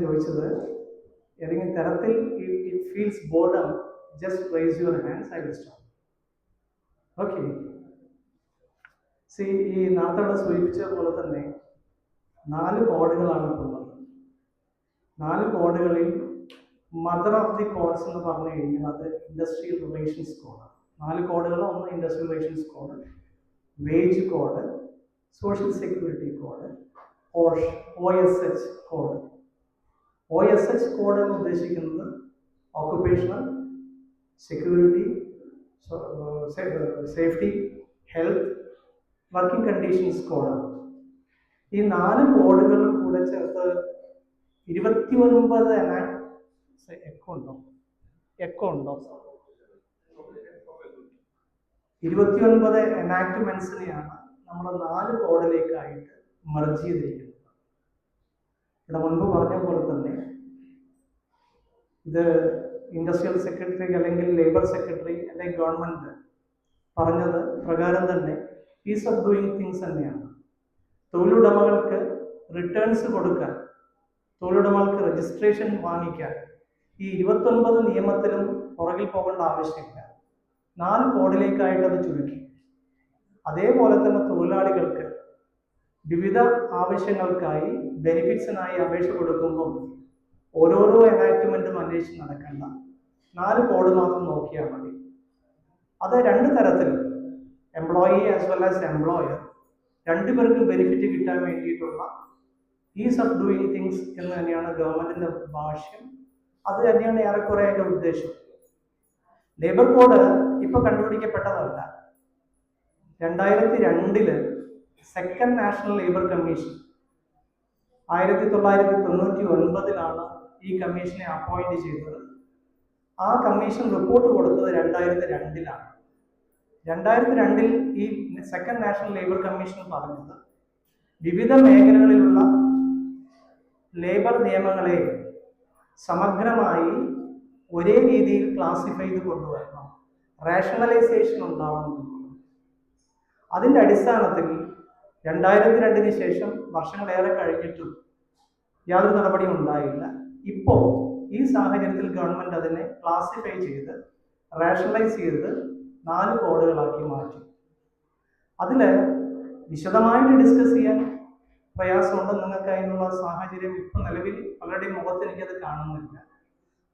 ചോദിച്ചത് ഏതെങ്കിലും തരത്തിൽ it feels boredom just raise your hands, I will stop. Okay. ഈ നേരത്തെ സൂചിപ്പിച്ച പോലെ തന്നെ 4 കോഡുകളാണ് ഉള്ളത്. 4 കോഡുകളിൽ മദർ ഓഫ് ദി കോഡ്സ് എന്ന് പറഞ്ഞു കഴിഞ്ഞാൽ അത് ഇൻഡസ്ട്രിയൽ റിലേഷൻസ് കോഡാണ്. 4 കോഡുകൾ. ഒന്ന് industrial relations code, wage code, social security code, OSH code. OSH code എന്ന് ഉദ്ദേശിക്കുന്നത് occupational security, safety, health, working conditions കോഡാണ്. ഈ 4 കോഡുകളും കൂടെ ചേർത്ത് 29 എനാക്ട്മെന്റ്സിനെയാണ് നമ്മൾ 4 കോഡിലേക്കായിട്ട് മെർജ് ചെയ്തിരിക്കുന്നത്. ഇവിടെ മുൻപ് പറഞ്ഞ പോലെ തന്നെ ഇത് ഇൻഡസ്ട്രിയൽ സെക്രട്ടറി അല്ലെങ്കിൽ ലേബർ സെക്രട്ടറി അല്ലെങ്കിൽ ഗവൺമെന്റ് പറഞ്ഞത് പ്രകാരം തന്നെ ഈസ് ഓഫ് ഡൂയിങ് തിങ്സ് തന്നെയാണ്. തൊഴിലുടമകൾക്ക് റിട്ടേൺസ് കൊടുക്കാൻ, തൊഴിലുടമകൾക്ക് രജിസ്ട്രേഷൻ വാങ്ങിക്കാൻ ഈ 29 നിയമത്തിലും പുറകിൽ പോകേണ്ട ആവശ്യമില്ല. 4 കോഡിലേക്കായിട്ട് അത് ചുരുക്കി. അതേപോലെ തന്നെ തൊഴിലാളികൾക്ക് വിവിധ ആവശ്യങ്ങൾക്കായി ബെനിഫിറ്റ്സിനായി അപേക്ഷ കൊടുക്കുമ്പോൾ ഓരോരോ എനാക്ട്മെന്റും അന്വേഷിച്ച് നടക്കേണ്ട, 4 കോഡ് മാത്രം നോക്കിയാൽ മതി. അത് 2 തരത്തിലും, employee as well as employer, 2 പേർക്കും ബെനിഫിറ്റ് കിട്ടാൻ വേണ്ടിയിട്ടുള്ള ഈസ് ഓഫ് ഡൂയിങ് തിങ്സ് എന്ന് തന്നെയാണ് ഗവൺമെന്റിന്റെ ഭാഷ്യം. അത് തന്നെയാണ് ഏറെക്കുറെ അതിന്റെ ഉദ്ദേശം. ലേബർ കോഡ് ഇപ്പൊ കണ്ടുപിടിക്കപ്പെട്ടതല്ല. 2002 സെക്കൻഡ് നാഷണൽ ലേബർ കമ്മീഷൻ 1999 ഈ കമ്മീഷനെ അപ്പോയിന്റ് ചെയ്തത്. ആ കമ്മീഷൻ റിപ്പോർട്ട് കൊടുത്തത് 2002. 2002 ഈ സെക്കൻഡ് നാഷണൽ ലേബർ കമ്മീഷൻ പറഞ്ഞത് വിവിധ മേഖലകളിലുള്ള ലേബർ നിയമങ്ങളെ സമഗ്രമായി ഒരേ രീതിയിൽ ക്ലാസിഫൈ ചെയ്ത് കൊണ്ടുവരണം, റേഷണലൈസേഷൻ ഉണ്ടാവണം. അതിൻ്റെ അടിസ്ഥാനത്തിൽ 2002 ശേഷം വർഷങ്ങളേറെ കഴിഞ്ഞിട്ടും യാതൊരു നടപടിയും ഉണ്ടായില്ല. ഇപ്പോൾ ഈ സാഹചര്യത്തിൽ ഗവൺമെന്റ് അതിനെ ക്ലാസിഫൈ ചെയ്ത് റേഷണലൈസ് ചെയ്ത് 4 കോഡുകളാക്കി മാറ്റി. അതിൽ വിശദമായിട്ട് ഡിസ്കസ് ചെയ്യാൻ പ്രയാസമുണ്ട്. നിങ്ങൾക്ക് അതിനുള്ള സാഹചര്യം ഇപ്പം നിലവിൽ പലരുടെയും മുഖത്ത് എനിക്കത് കാണുന്നില്ല.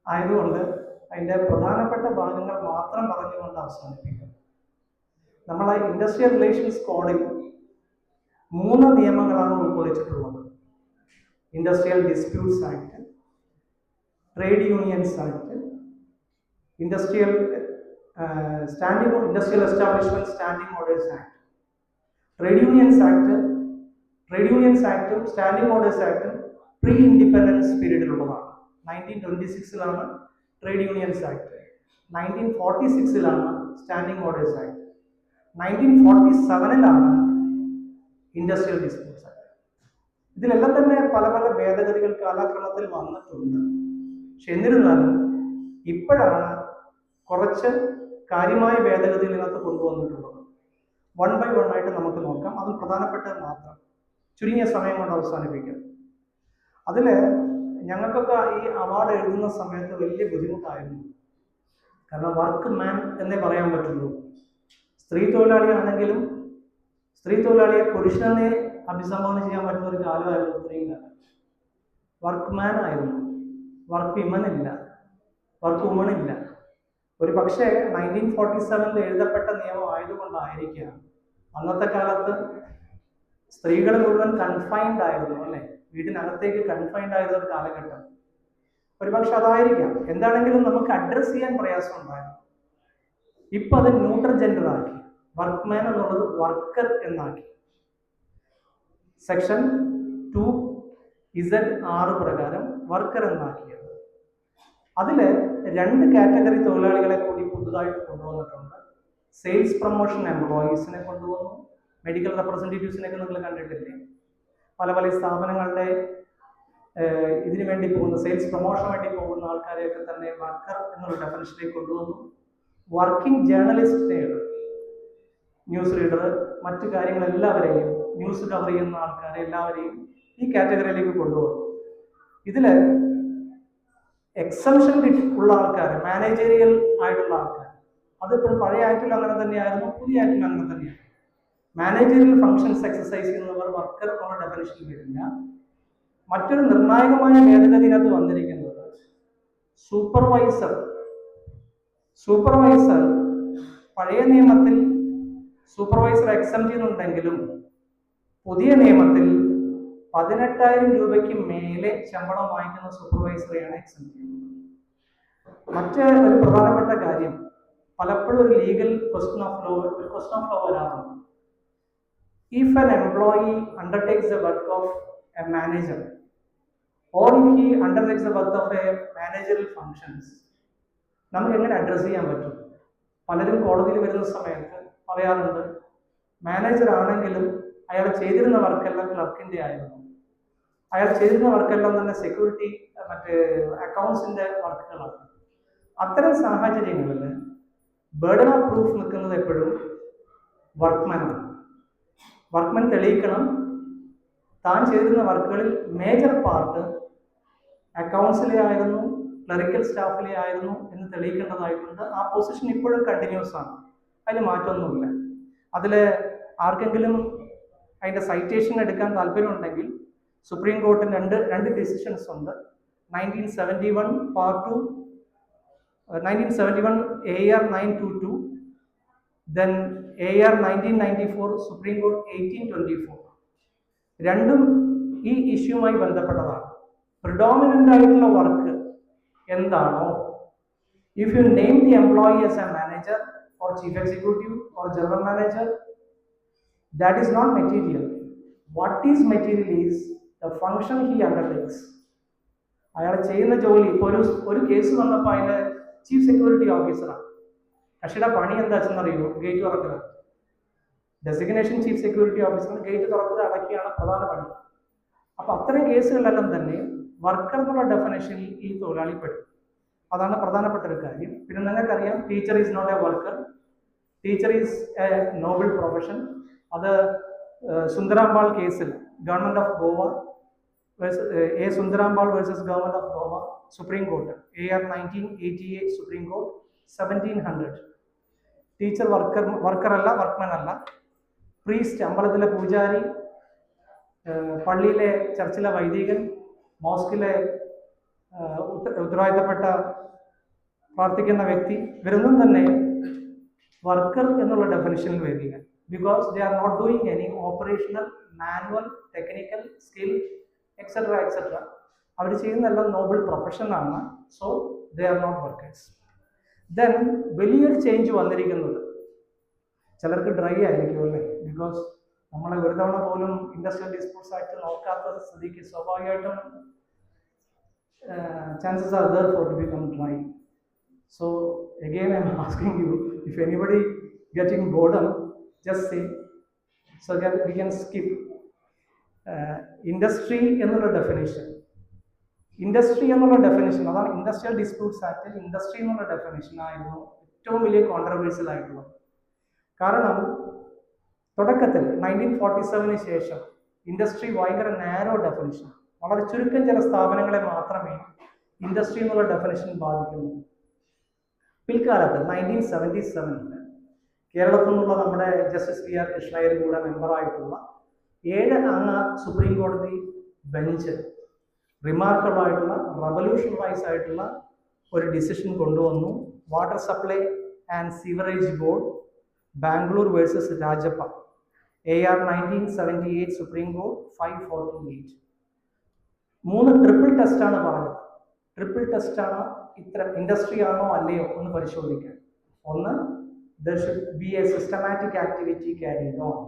ആയതുകൊണ്ട് അതിൻ്റെ പ്രധാനപ്പെട്ട ഭാഗങ്ങൾ മാത്രം പറഞ്ഞുകൊണ്ട് അവസാനിപ്പിക്കും. നമ്മളെ ഇൻഡസ്ട്രിയൽ റിലേഷൻസ് കോഡിൽ 3 നിയമങ്ങളാണ് ഉൾക്കൊള്ളിച്ചിട്ടുള്ളത്. Industrial disputes act, trade unions act, industrial establishment standing orders act. Trade unions ആക്ടും സ്റ്റാൻഡിംഗ് ഓർഡേഴ്സ് ആക്ടും പ്രീ ഇൻഡിപെൻഡൻസ് പീരീഡിലുള്ളതാണ്. 1926 trade unions act, 1946 standing orders act, 1947 industrial disputes act. ഇതിലെല്ലാം തന്നെ പല പല ഭേദഗതികൾ കാലക്രമത്തിൽ വന്നിട്ടുണ്ട്. പക്ഷെ എന്നിരുന്നാലും ഇപ്പോഴാണ് കുറച്ച് കാര്യമായ ഭേദഗതികൾ ഇതിനകത്ത് കൊണ്ടുവന്നിട്ടുള്ളത്. 1 by 1 ആയിട്ട് നമുക്ക് നോക്കാം. അത് പ്രധാനപ്പെട്ടത് മാത്രം ചുരുങ്ങിയ സമയം കൊണ്ട് അവസാനിപ്പിക്കാം. അതിൽ ഞങ്ങൾക്കൊക്കെ ഈ അവാർഡ് എഴുതുന്ന സമയത്ത് വലിയ ബുദ്ധിമുട്ടായിരുന്നു. കാരണം വർക്ക് മാൻ എന്നേ പറയാൻ പറ്റുള്ളൂ. സ്ത്രീ തൊഴിലാളിയാണെങ്കിലും സ്ത്രീ തൊഴിലാളിയെ പുരുഷനെ അഭിസംബോധന ചെയ്യാൻ പറ്റുന്ന ഒരു കാലമായിരുന്നു ഇത്രയും കാലം. വർക്ക് മാൻ ആയിരുന്നു, വർക്ക് വിമൻ ഇല്ല, വർക്ക് വുമൺ ഇല്ല. ഒരു പക്ഷേ 1947 എഴുതപ്പെട്ട നിയമം ആയതുകൊണ്ടായിരിക്കാം അന്നത്തെ കാലത്ത് സ്ത്രീകൾ മുഴുവൻ കൺഫൈൻഡ് ആയിരുന്നു, അല്ലെ, വീടിനകത്തേക്ക് കൺഫൈൻഡ് ആയിരുന്ന ഒരു കാലഘട്ടം. ഒരു പക്ഷെ അതായിരിക്കാം. എന്താണെങ്കിലും നമുക്ക് അഡ്രസ് ചെയ്യാൻ പ്രയാസം ഉണ്ടായിരുന്നു. ഇപ്പൊ അത് ന്യൂട്രൽ ജെൻഡർ ആക്കി. വർക്ക്മാൻ എന്നുള്ളത് വർക്കർ എന്നാക്കി. സെക്ഷൻ 2(z)(6) പ്രകാരം വർക്കർ എന്നാക്കിയത്. അതിൽ 2 കാറ്റഗറി തൊഴിലാളികളെ കൂടി പുതുതായിട്ട് കൊണ്ടുവന്നിട്ടുണ്ട്. സെയിൽസ് പ്രൊമോഷൻ എംപ്ലോയീസിനെ കൊണ്ടുവന്നു. മെഡിക്കൽ റെപ്രസെൻറ്റേറ്റീവ്സിനെയൊക്കെ നിങ്ങൾ കണ്ടിട്ടില്ലേ? പല പല സ്ഥാപനങ്ങളുടെ ഇതിനു വേണ്ടി പോകുന്ന, സെയിൽസ് പ്രൊമോഷന് വേണ്ടി പോകുന്ന ആൾക്കാരെയൊക്കെ തന്നെ വർക്കർ എന്നുള്ള ഡെഫിനിഷനിലേക്ക് കൊണ്ടുവന്നു. വർക്കിംഗ് ജേർണലിസ്റ്റ്, ന്യൂസ് റീഡർ, മറ്റു കാര്യങ്ങളെല്ലാവരെയും, ന്യൂസ് കവർ ചെയ്യുന്ന ആൾക്കാരെ എല്ലാവരെയും ഈ കാറ്റഗറിയിലേക്ക് കൊണ്ടുവന്നു. ഇതില് എക്സംഷൻ ഉള്ള ആൾക്കാർ, മാനേജറിയൽ ആയിട്ടുള്ള ആൾക്കാർ, അതിപ്പോൾ പഴയ ആക്ടിൽ അങ്ങനെ തന്നെയായിരുന്നു, പുതിയ ആക്ടിൽ അങ്ങനെ തന്നെയാണ്. മാനേജറിയൽ ഫങ്ഷൻസ് എക്സസൈസ് ചെയ്യുന്നവർ വർക്കർ എന്നുള്ള ഡെഫിനിഷൻ വരില്ല. മറ്റൊരു നിർണായകമായ ഭേദഗതിനകത്ത് വന്നിരിക്കുന്നത് സൂപ്പർവൈസർ. പഴയ നിയമത്തിൽ സൂപ്പർവൈസർ എക്സംപ്റ്റ് ചെയ്യുന്നുണ്ടെങ്കിലും പുതിയ നിയമത്തിൽ 18,000 രൂപയ്ക്ക് മേലെ ശമ്പളം വാങ്ങിക്കുന്ന സൂപ്പർവൈസറെയാണ് എക്സംപ്റ്റ് ചെയ്യുന്നത്. മറ്റൊരു പ്രധാനപ്പെട്ട കാര്യം, പലപ്പോഴും ഒരു ലീഗൽ ക്വസ്റ്റ്യൻ ഓഫ് ലോ വരാറുണ്ട്. If an employee undertakes the work of a manager or if he undertakes the work of a managerial functions, നമുക്ക് എങ്ങനെ അഡ്രസ് ചെയ്യാൻ പറ്റും? പലരും കോടതിയിൽ വരുന്ന സമയത്ത് പറയാറുണ്ട്, മാനേജർ ആണെങ്കിലും അയാൾ ചെയ്തിരുന്ന വർക്കെല്ലാം ക്ലർക്കിന്റെ ആയിരുന്നു, അയാൾ ചെയ്തിരുന്ന വർക്കെല്ലാം തന്നെ സെക്യൂരിറ്റി മറ്റേ അക്കൗണ്ട്സിന്റെ വർക്കുകളാണ്. അത്തരം സാഹചര്യങ്ങളിൽ ബർഡൻ ഓഫ് പ്രൂഫ് നിൽക്കുന്നത് എപ്പോഴും വർക്ക്മാനാണ്. വർക്ക്മാൻ തെളിയിക്കണം താൻ ചെയ്തിരുന്ന വർക്കുകളിൽ മേജർ പാർട്ട് അക്കൗണ്ട്സിലെ ആയിരുന്നു, ക്ലറിക്കൽ സ്റ്റാഫിലെ ആയിരുന്നു എന്ന് തെളിയിക്കേണ്ടതായിട്ടുണ്ട്. ആ പൊസിഷൻ ഇപ്പോഴും കണ്ടിന്യൂസ് ആണ്, അതിന് മാറ്റമൊന്നുമില്ല. അതിൽ ആർക്കെങ്കിലും അതിൻ്റെ സൈറ്റേഷൻ എടുക്കാൻ താല്പര്യമുണ്ടെങ്കിൽ സുപ്രീം കോർട്ടിന് രണ്ട് ഡിസിഷൻസ് ഉണ്ട്. 1971 part 2, 1971 AR 922, then AR 1994 supreme court 1824. രണ്ടും ഈ ഇഷ്യൂമായി ബന്ധപ്പെട്ടതാണ്. പ്രിഡോമിനന്റ് ആയിട്ടുള്ള വർക്ക് എന്താണോ, if you name the employee as a manager or chief executive or general manager, that is not material. What is material is the function he undertakes. അയാൾ ചെയ്യുന്ന ജോലി. ഇപ്പോൾ ഒരു കേസ് വന്നപ്പോൾ അതിലെ ചീഫ് സെക്യൂരിറ്റി ഓഫീസറാണ്. കക്ഷിയുടെ പണി എന്താ വെച്ചെന്നറിയോ? ഗേറ്റ് തുറക്കുക. Designation chief security officer gate തുറക്കുക അടക്കിയാണ് പ്രധാന പണി. അപ്പൊ അത്തരം കേസുകളിലെല്ലാം തന്നെ വർക്കർ എന്നുള്ള ഡെഫിനേഷനിൽ ഈ തൊഴിലാളി പെടും. അതാണ് പ്രധാനപ്പെട്ട ഒരു കാര്യം. പിന്നെ നിങ്ങൾക്കറിയാം, teacher is not a worker, teacher is a noble profession. അത് സുന്ദരാംബാൾ കേസിൽ government of Goa A Sundarambal versus government of Goa, supreme court AR 1988, supreme court 1700. Teacher വർക്കറല്ല, വർക്ക്മാൻ അല്ല. പ്രീസ്റ്റ് അമ്പലത്തിലെ പൂജാരി, പള്ളിയിലെ ചർച്ചിലെ വൈദികൻ, മോസ്കിലെ ഉത്തരവാദിത്തപ്പെട്ട പ്രാർത്ഥിക്കുന്ന വ്യക്തി, ഇവരൊന്നും തന്നെ വർക്കർ എന്നുള്ള ഡെഫിനിഷനിൽ വരില്ല. Because they are not doing any operational, manual, technical skill etcetera. അവർ ചെയ്യുന്നതെല്ലാം നോബിൾ പ്രൊഫഷനാണ്. So they are not workers. Then വലിയൊരു ചേഞ്ച് വന്നിരിക്കുന്നത്, ചിലർക്ക് ഡ്രൈ ആയിരിക്കും അല്ലേ, ബിക്കോസ് നമ്മളെ ഒരു തവണ പോലും ഇൻഡസ്ട്രിയൽ ഡിസ്പ്യൂട്ട്സ് ആക്ട് നോക്കാത്ത സ്ഥിതിക്ക് സ്വാഭാവികമായിട്ടും chances are there for to become dry. So again I am asking you, if anybody getting boredom, just say, so that we can skip industry എന്നുള്ള ഡെഫിനേഷൻ. ഇൻഡസ്ട്രി എന്നുള്ള definition, അതാണ് industrial disputes ആക്ടിൽ industry എന്നുള്ള definition ആയിരുന്നു ഏറ്റവും വലിയ controversial ആയിട്ടുള്ളത്. കാരണം തുടക്കത്തിൽ 1947 ശേഷം ഇൻഡസ്ട്രി ഭയങ്കര നാരോ ഡെഫിനേഷൻ, വളരെ ചുരുക്കം ചില സ്ഥാപനങ്ങളെ മാത്രമേ ഇൻഡസ്ട്രി എന്നുള്ള ഡെഫിനേഷൻ ബാധിക്കുന്നു. പിൽക്കാലത്ത് 1977 കേരളത്തിൽ നിന്നുള്ള നമ്മുടെ ജസ്റ്റിസ് PR കൃഷ്ണയ്യർ കൂടെ മെമ്പറായിട്ടുള്ള 7 അംഗ സുപ്രീം കോടതി ബെഞ്ച് റിമാർക്കബിൾ ആയിട്ടുള്ള, റവല്യൂഷണറൈസ് ആയിട്ടുള്ള ഒരു ഡിസിഷൻ കൊണ്ടുവന്നു. Water supply and sewerage board, Bangalore versus Rajappa, AR 1978, supreme court 548. 3 triple test ആണ് പറഞ്ഞത്. ട്രിപ്പിൾ ടെസ്റ്റ് ആണ് ഇത്ര ഇൻഡസ്ട്രി ആണോ അല്ലയോ എന്ന് പരിശോധിക്കാൻ. ഒന്ന്, there should be a systematic activity carried on.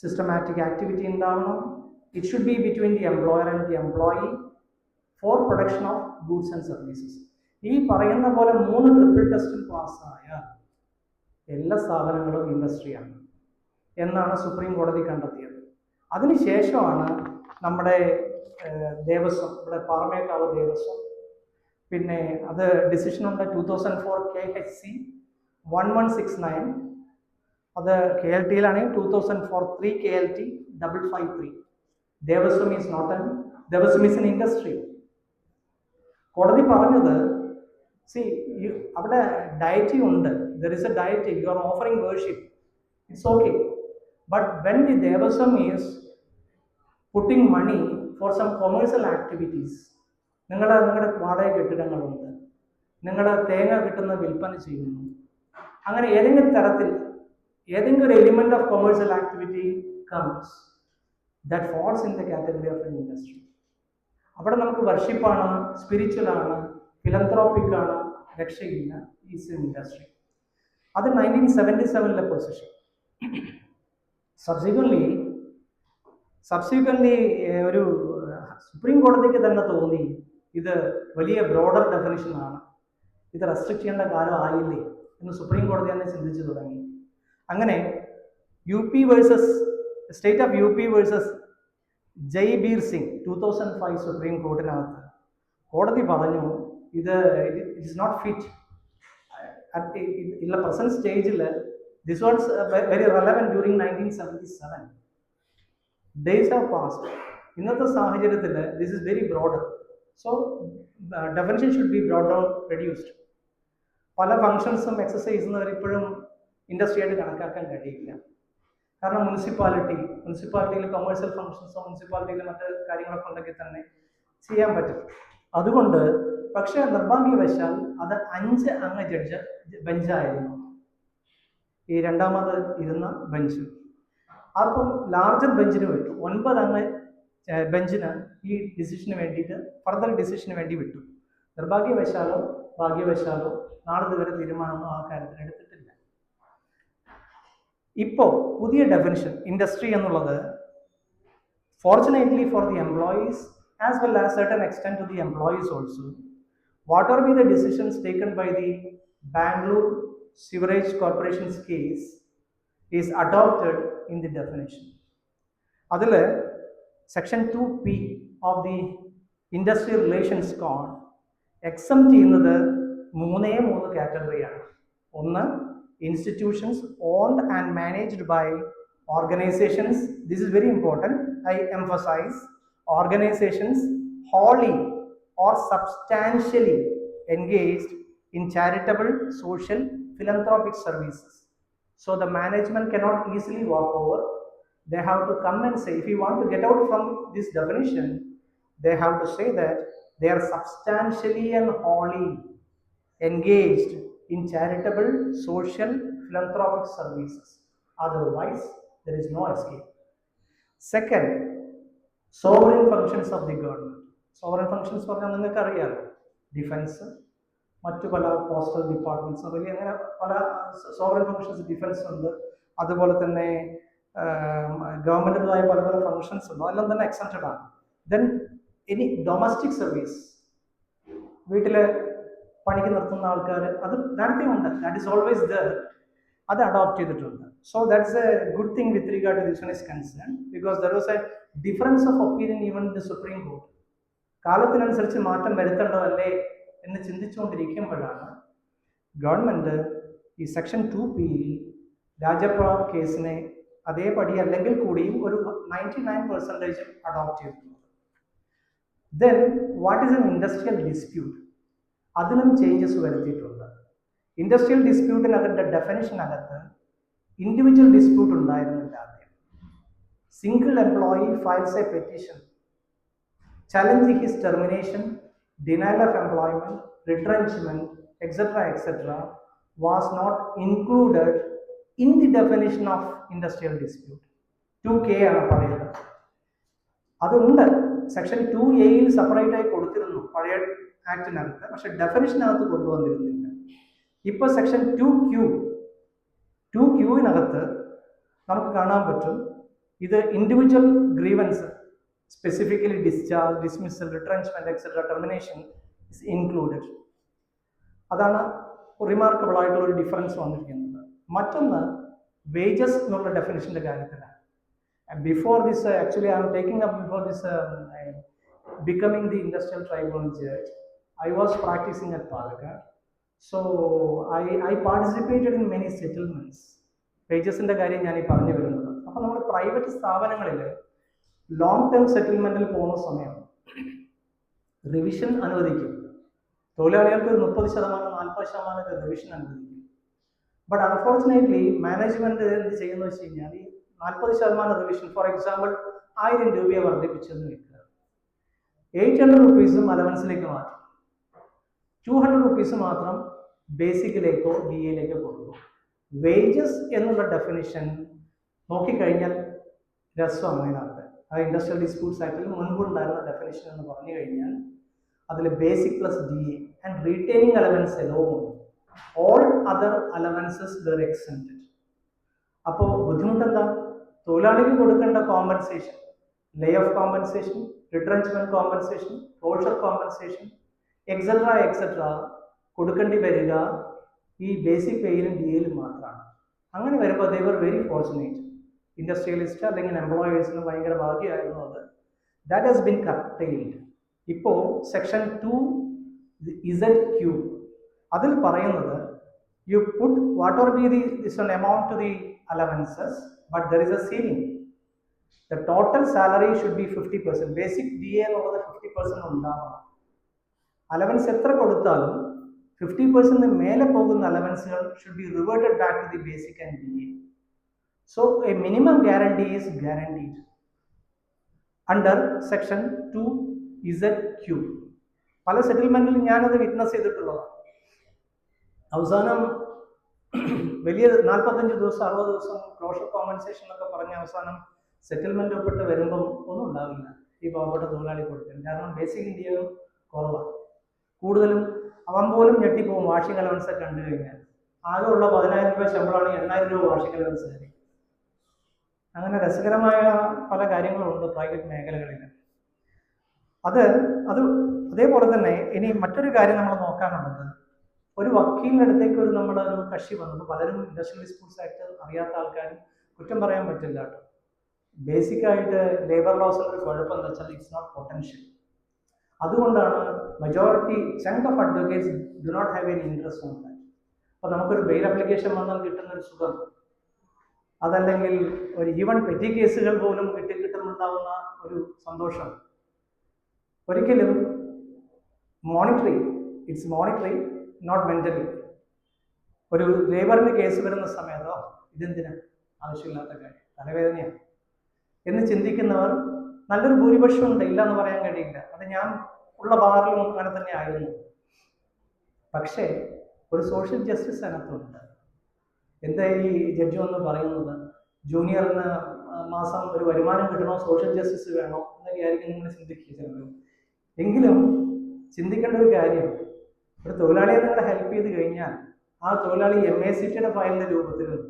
Systematic activity ഉണ്ടാവണം. It should be between the employer and the employee for production of goods and services. ഈ പറയുന്ന പോലെ 3 ട്രിപ്പിൾ ടെസ്റ്റിൽ പാസ്സായ എല്ലാ സ്ഥാപനങ്ങളും ഇൻഡസ്ട്രിയാണ് എന്നാണ് സുപ്രീം കോടതി കണ്ടെത്തിയത്. അതിനുശേഷമാണ് നമ്മുടെ ദേവസ്വം, ഇവിടെ പാറമേക്കാവ് ദേവസ്വം, പിന്നെ അത് ഡിസിഷനുണ്ട് 2004 KHC 1169, അത് KLTയിലാണ്. 2004 3 KLT 553. Devaswom is not an there was miss in industry. കോടതി പറഞ്ഞത് സി അവിടെ ഡയറ്റി ഉണ്ട്, there is a deity, you are offering worship, it's okay, but when the Devaswom is putting money for some commercial activities, നിങ്ങളുടെ വാടക കെട്ടിടങ്ങളുണ്ട്, നിങ്ങൾ തേങ്ങ കിട്ടുന്ന വിൽപ്പന ചെയ്യുന്നു, അങ്ങനെ ഏതെങ്കിലും തരത്തിൽ ഏതെങ്കിലും ഒരു element of commercial activity comes, that falls in the category of an industry. അവിടെ നമുക്ക് വർഷിപ്പാണ്, സ്പിരിച്വൽ ആണ്, ഫിലന്ത്രോപ്പിക് ആണ്, രക്ഷയില്ല, ഈസ് ഇൻഡസ്ട്രി. അത് 1977 പൊസിഷൻ. സബ്സിക്വൻ്റ്ലി ഒരു സുപ്രീം കോടതിക്ക് തന്നെ തോന്നി ഇത് വലിയ ബ്രോഡർ ഡെഫിനിഷനാണ്, ഇത് റെസ്ട്രിക്ട് ചെയ്യേണ്ട കാലം ആയില്ലേ എന്ന് സുപ്രീം കോടതി തന്നെ ചിന്തിച്ചു തുടങ്ങി. അങ്ങനെ state of U P versus Jaibir Singh 2005 supreme കോർട്ടിനകത്ത് കോടതി പറഞ്ഞു ഇത് ഇറ്റ്സ് നോട്ട് ഫിറ്റ് ഇല്ല പ്രസന്റ് സ്റ്റേജിൽ. This was very relevant during 1977. Days have passed. ഇന്നത്തെ സാഹചര്യത്തിൽ this is very broad, so definition should be brought down, reduced. പല ഫങ്ഷൻസും എക്സസൈസ് ചെയ്യുന്നവർ ഇപ്പോഴും ഇൻഡസ്ട്രി ആയിട്ട് കണക്കാക്കാൻ കഴിയില്ല. കാരണം മുനിസിപ്പാലിറ്റിയിൽ കൊമേഴ്സ്യൽ ഫങ്ഷൻസോ മുനിസിപ്പാലിറ്റിയിൽ മറ്റ് കാര്യങ്ങളൊക്കെ ഉണ്ടെങ്കിൽ തന്നെ ചെയ്യാൻ പറ്റും. അതുകൊണ്ട് പക്ഷേ നിർഭാഗ്യവശാൽ അത് 5 അംഗ ബെഞ്ചായിരുന്നു ഈ രണ്ടാമത് ഇരുന്ന ബെഞ്ച്. അപ്പം ലാർജർ ബെഞ്ചിന് വിട്ടു, 9 അംഗ ബെഞ്ചിന് ഈ ഡിസിഷന് വേണ്ടിയിട്ട് ഫർദർ ഡിസിഷന് വേണ്ടി വിട്ടു. നിർഭാഗ്യവശാലോ ഭാഗ്യവശാലോ നാളെ ഇതുവരെ തീരുമാനമൊന്നും ആ കാര്യത്തിൽ എടുത്തിട്ടില്ല. ഇപ്പോൾ പുതിയ ഡെഫിനിഷൻ ഇൻഡസ്ട്രി എന്നുള്ളത് fortunately for the employees as well as certain extent to the employees also, whatever be the decisions taken by the Bangalore Sewerage Corporation's case is adopted in the definition. അതിൽ section 2P of the industrial relations code exempt ചെയ്യുന്നത് 3 കാറ്റഗറിയാണ്. ഒന്ന്, institutions owned and managed by organizations, this is very important, I emphasize, organizations wholly or substantially engaged in charitable, social, philanthropic services. So the management cannot easily walk over. They have to come and say, if you want to get out from this definition, they have to say that they are substantially and wholly engaged in charitable, social, philanthropic services. Otherwise, there is no escape. Second, sovereign functions of the government. Sovereign functions പറഞ്ഞാൽ നിങ്ങൾക്ക് അറിയാമല്ലോ, defence, മറ്റു പല postal departments, വലിയ അങ്ങനെ പല sovereign functions defence ഉണ്ട്. അതുപോലെ തന്നെ ഗവൺമെന്റിൻ്റെതായ പല പല ഫങ്ഷൻസ് ഉണ്ട്, അതെല്ലാം തന്നെ എക്സംപ്റ്റഡ് ആണ്. ദെൻ ഇനി ഡൊമസ്റ്റിക് സർവീസ്, വീട്ടിലെ പണിക്ക് നിർത്തുന്ന ആൾക്കാർ, അത് ദാറ്റ് ഉണ്ട്, ദാറ്റ് ഈസ് ഓൾവേസ് ദർ, അത് അഡോപ്റ്റ് ചെയ്തിട്ടുണ്ട്. So that's a good thing with regard to this one is concern, because there was a difference of opinion even in the supreme court. കാലത്തിനനുസരിച്ച് മാറ്റം വരുത്തേണ്ടതല്ലേ എന്ന് ചിന്തിച്ചുകൊണ്ടിരിക്കുമ്പോഴാണ് ഗവൺമെൻറ് ഈ section 2P Rajappa കേസിനെ അതേപടി അല്ലെങ്കിൽ കൂടിയും ഒരു 99% അഡോപ്റ്റ് ചെയ്തിട്ടുണ്ട്. Then what is an industrial dispute, അതിനും ചേഞ്ചസ് വരുത്തിയിട്ടുണ്ട്. ഇൻഡസ്ട്രിയൽ ഡിസ്പ്യൂട്ടിനകത്തെ ഡെഫിനിഷനകത്ത് ഇൻഡിവിജ്വൽ ഡിസ്പ്യൂട്ട് ഉണ്ടായിരുന്നില്ല. ആദ്യം single employee files A petition challenging his termination, denial of employment, retrenchment, etc. was not included in the definition of industrial dispute. 2K ആണ് പറയുന്നത്. അതുണ്ട്, section 2A separate ആയി കൊടുത്തിരുന്നു പഴയ ആക്ടിനകത്ത്, പക്ഷെ ഡെഫിനിഷനകത്ത് കൊണ്ടുവന്നിരുന്നില്ല. ഇപ്പോൾ സെക്ഷൻ 2Qനകത്ത് നമുക്ക് കാണാൻ പറ്റും ഇത് individual grievance, specifically discharge, dismissal, retrenchment, etc. termination is included. അതാണ് റിമാർക്കബിൾ ആയിട്ടുള്ള ഒരു ഡിഫറൻസ് വന്നിരിക്കുന്നത്. മറ്റൊന്ന് വേജസ് എന്നുള്ള ഡെഫിനിഷൻ്റെ കാര്യത്തിലാണ്. Before this actually I am taking up before this becoming the industrial tribunal judge, I was practicing at Palakkad. So I participated in many settlements. വേജസിൻ്റെ കാര്യം ഞാൻ ഈ പറഞ്ഞു വരുന്നത്. അപ്പോൾ നമ്മൾ പ്രൈവറ്റ് സ്ഥാപനങ്ങളിൽ ലോങ് ടേം സെറ്റിൽമെന്റിൽ പോകുന്ന സമയം റിവിഷൻ അനുവദിക്കും. തൊഴിലാളികൾക്ക് ഒരു 30%, 40% റിവിഷൻ അനുവദിക്കും. ബട്ട് അൺഫോർച്ചുനേറ്റ്ലി മാനേജ്മെന്റ് എന്ത് ചെയ്യുന്ന വെച്ച് കഴിഞ്ഞാൽ ഈ 40% റിവിഷൻ, ഫോർ എക്സാമ്പിൾ 1000 രൂപയെ വർദ്ധിപ്പിച്ചെന്ന് വെക്കുക, 800 റുപ്പീസും അലവൻസിലേക്ക് മാറ്റും, 200 റുപ്പീസ് മാത്രം ബേസിക്കിലേക്കോ ഡി എയിലേക്കോ കൊടുക്കും. വേജസ് എന്നുള്ള ഡെഫിനിഷൻ നോക്കിക്കഴിഞ്ഞാൽ രസമാണ് അതിനകത്ത്. അത് ഇൻഡസ്ട്രിയൽ ഡിസ്പ്യൂട്ട്സ് ആക്ടിൽ മുൻപുണ്ടായിരുന്ന ഡെഫിനിഷൻ എന്ന് പറഞ്ഞു കഴിഞ്ഞാൽ അതിൽ basic plus D A and retaining allowance alone, all other allowances were excepted. അപ്പോൾ ബുദ്ധിമുട്ടെന്താ? തൊഴിലാളിക്ക് കൊടുക്കേണ്ട compensation, lay off compensation, retrenchment compensation, closure compensation etcetera etcetera കൊടുക്കേണ്ടി വരിക ഈ ബേസിക് പേയിലും ഡി എയിലും മാത്രമാണ്. അങ്ങനെ വരുമ്പോൾ they were very fortunate. Industrialist അല്ലെങ്കിൽ എംപ്ലോയേഴ്സിന് ഭയങ്കര ഭാഗ്യമായിരുന്നു അത്. That has been curtailed. ഇപ്പോൾ സെക്ഷൻ 2(z)(q) അതിൽ പറയുന്നത് you put what be this amount to the allowances, but there is a ceiling. The total salary should be 50%. Basic D A എന്നുള്ളത് 50% ഉണ്ടാവണം. അലവൻസ് എത്ര കൊടുത്താലും 50% മേലെ പോകുന്ന അലവൻസുകൾ should be reverted back to the basic and D A. So a minimum guarantee is guaranteed under section 2(z)(q). പല സെറ്റിൽമെന്റിലും ഞാനത് witness ചെയ്തിട്ടുള്ളതാണ്. അവസാനം വലിയ 45 ദിവസം 60 ദിവസം ക്ലോഷർ കോമ്പൻസേഷൻ എന്നൊക്കെ പറഞ്ഞ അവസാനം സെറ്റിൽമെന്റ് ഒപ്പിട്ട് വരുമ്പം ഒന്നും ഉണ്ടാവില്ല ഈ പാവപ്പെട്ട തൊഴിലാളി കൊടുക്കാൻ. കാരണം ബേസിക് ഇന്ത്യയും കുറവാണ്. കൂടുതലും അവൻ പോലും ഞെട്ടിപ്പോവും വാർഷിക അലവൻസ് കണ്ടു കഴിഞ്ഞാൽ. ആകെ ഉള്ള 10,000 രൂപ ശമ്പളമാണ് 8,000 രൂപ വാർഷിക അലവൻസ് ആയിരിക്കും. അങ്ങനെ രസകരമായ പല കാര്യങ്ങളുണ്ട് പ്രൈവറ്റ് മേഖലകളിൽ. അത് അതേപോലെ തന്നെ ഇനി മറ്റൊരു കാര്യം നമ്മൾ നോക്കാനുള്ളത്, ഒരു വക്കീലിൻ്റെ അടുത്തേക്ക് നമ്മളൊരു കക്ഷി വന്നപ്പോൾ പലരും ഇൻഡസ്ട്രിയൽ ഡിസ്പ്യൂട്ട്സ് ആക്ട് അറിയാത്ത ആൾക്കാരും കുറ്റം പറയാൻ പറ്റില്ല കേട്ടോ. ബേസിക്കായിട്ട് ലേബർ ലോസിൽ ഒരു കുഴപ്പം എന്താ വെച്ചാൽ ഇറ്റ്സ് നോട്ട് പൊട്ടൻഷ്യൽ. അതുകൊണ്ടാണ് majority chunk of advocates do not have any interest on that. അപ്പോൾ നമുക്കൊരു ബെയിൽ അപ്ലിക്കേഷൻ വന്നാൽ കിട്ടുന്നൊരു സുഖം, അതല്ലെങ്കിൽ ഒരു ഈവൻ പെറ്റി കേസുകൾ പോലും കിട്ടുന്നുണ്ടാവുന്ന ഒരു സന്തോഷം, ഒരിക്കലും monetary, it's monetary not mentally. ഒരു ലേബറിന് കേസ് വരുന്ന സമയത്തോ ഇതെന്തിനാ ആവശ്യമില്ലാത്ത കാര്യം, തലവേദനയാണ് എന്ന് ചിന്തിക്കുന്നവർ നല്ലൊരു ഭൂരിപക്ഷം ഉണ്ട്, ഇല്ല എന്ന് പറയാൻ കഴിയില്ല. അത് ഞാൻ ഉള്ള ബാറിലും അങ്ങനെ തന്നെ ആയിരുന്നു. പക്ഷേ ഒരു സോഷ്യൽ ജസ്റ്റിസ് അതിനകത്തുണ്ട്. എന്താ ഈ ജഡ്ജി ഒന്ന് പറയുന്നത്, ജൂനിയറിന് മാസം ഒരു വരുമാനം കിട്ടണോ, സോഷ്യൽ ജസ്റ്റിസ് വേണോ എന്നൊക്കെ ആയിരിക്കും നിങ്ങൾ ചിന്തിക്കുന്നത്. എങ്കിലും ചിന്തിക്കേണ്ട ഒരു കാര്യം, ഒരു തൊഴിലാളിയെ നിങ്ങളെ ഹെൽപ്പ് ചെയ്ത് കഴിഞ്ഞാൽ ആ തൊഴിലാളി MACTയുടെ ഫയലിന്റെ രൂപത്തിലും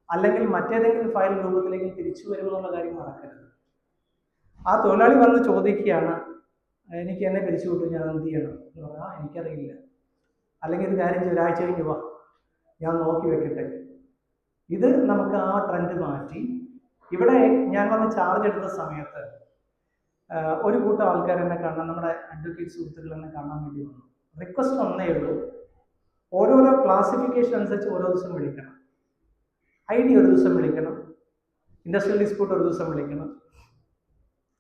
അല്ലെങ്കിൽ മറ്റേതെങ്കിലും ഫയൽ രൂപത്തിലേക്ക് തിരിച്ചു വരുമെന്നുള്ള കാര്യം നടക്കരുത്. ആ തൊഴിലാളി വന്ന് ചോദിക്കുകയാണ്, എനിക്ക് എന്നെ പിരിച്ചു വിട്ടു, ഞാൻ എന്ത് ചെയ്യണം എന്ന് പറഞ്ഞാൽ എനിക്കറിയില്ല, അല്ലെങ്കിൽ ഒരു കാര്യം ഒരാഴ്ച കഴിഞ്ഞ് വാ ഞാൻ നോക്കി വെക്കട്ടെ. ഇത് നമുക്ക് ആ ട്രെൻഡ് മാറ്റി. ഇവിടെ ഞാൻ വന്ന് ചാർജ് എടുത്ത സമയത്ത് ഒരു കൂട്ടം ആൾക്കാർ എന്നെ കാണാൻ, നമ്മുടെ അഡ്വക്കേറ്റ് സുഹൃത്തുക്കൾ എന്നെ കാണാൻ വേണ്ടി വന്നു. റിക്വസ്റ്റ് ഒന്നേ ഉള്ളൂ, ഓരോരോ ക്ലാസിഫിക്കേഷൻ അനുസരിച്ച് ഓരോ ദിവസം വിളിക്കണം. ID ഒരു ദിവസം വിളിക്കണം, ഇൻഡസ്ട്രിയൽ ഡിസ്പ്യൂട്ട് ഒരു ദിവസം വിളിക്കണം,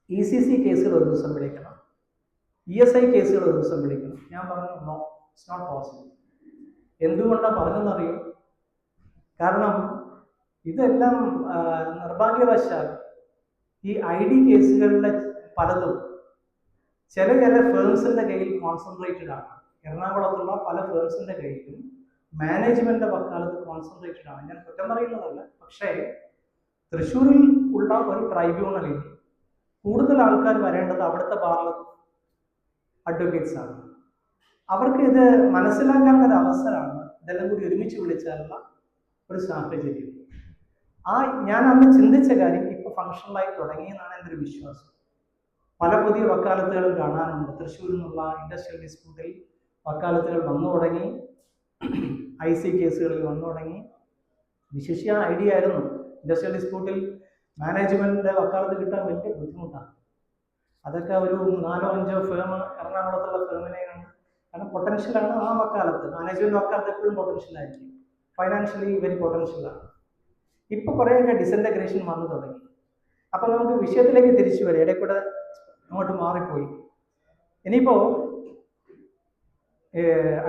ECC കേസുകൾ ഒരു ദിവസം വിളിക്കണം, ESI കേസുകൾ ഒരു ദിവസം വിളിക്കണം. ഞാൻ പറഞ്ഞു നോ, ഇറ്റ്സ് നോട്ട് പോസിബിൾ. എന്തുകൊണ്ടാണ് പറഞ്ഞെന്നറിയും? കാരണം ഇതെല്ലാം നിർഭാഗ്യവശാൽ ഈ ID കേസുകളിലെ പലതും ചില ഫേംസിന്റെ കയ്യിൽ കോൺസെൻട്രേറ്റഡ് ആണ്. എറണാകുളത്തുള്ള പല ഫേംസിന്റെ കയ്യിലും മാനേജ്മെന്റിന്റെ വക്കാലത്ത് കോൺസെൻട്രേറ്റഡ് ആണ്. ഞാൻ കുറ്റം പറയുന്നതല്ല. പക്ഷേ തൃശ്ശൂരിൽ ഉള്ള ഒരു ട്രൈബ്യൂണലിൽ കൂടുതൽ ആൾക്കാർ വരേണ്ടത് അവിടുത്തെ ബാർ അഡ്വക്കേറ്റ്സ് ആണ്. അവർക്ക് ഇത് മനസ്സിലാക്കാനുള്ള ഒരു അവസരമാണ് ഇതെല്ലാം കൂടി ഒരുമിച്ച് വിളിച്ചാലുള്ള ഒരു സാഹചര്യം. ഞാൻ അന്ന് ചിന്തിച്ച കാര്യം ഇപ്പോൾ ഫങ്ഷണലായി തുടങ്ങിയെന്നാണ് എൻ്റെ ഒരു വിശ്വാസം. പല പുതിയ വക്കാലത്തുകളും കാണാനുണ്ട്. തൃശ്ശൂരിൽ നിന്നുള്ള ഇൻഡസ്ട്രിയൽ ഡിസ്പ്യൂട്ടിൽ വക്കാലത്തുകൾ വന്നു തുടങ്ങി, IC കേസുകളിൽ വന്നു തുടങ്ങി. വിശേഷ ID ആയിരുന്നു. ഇൻഡസ്ട്രിയൽ ഡിസ്പ്യൂട്ടിൽ മാനേജ്മെന്റിന്റെ വക്കാലത്ത് കിട്ടാൻ വലിയ ബുദ്ധിമുട്ടാണ്. അതൊക്കെ ഒരു 4-5 ഫേം എറണാകുളത്തുള്ള ഫേമിനെയാണ്. കാരണം പൊട്ടൻഷ്യലാണ് ആ വക്കാലത്ത്. മാനേജ്മെന്റ് വക്കാലത്ത് എപ്പോഴും പൊട്ടൻഷ്യലായിരിക്കും, ഫൈനാൻഷ്യലി വെരി പൊട്ടൻഷ്യലാണ്. ഇപ്പൊ കുറേയൊക്കെ ഡിസൻറ്റഗ്രേഷൻ വന്നു തുടങ്ങി. അപ്പൊ നമുക്ക് വിഷയത്തിലേക്ക് തിരിച്ചു വരാം. ഇടയിൽ കൂടെ അങ്ങോട്ട് മാറിപ്പോയി. ഇനിയിപ്പോൾ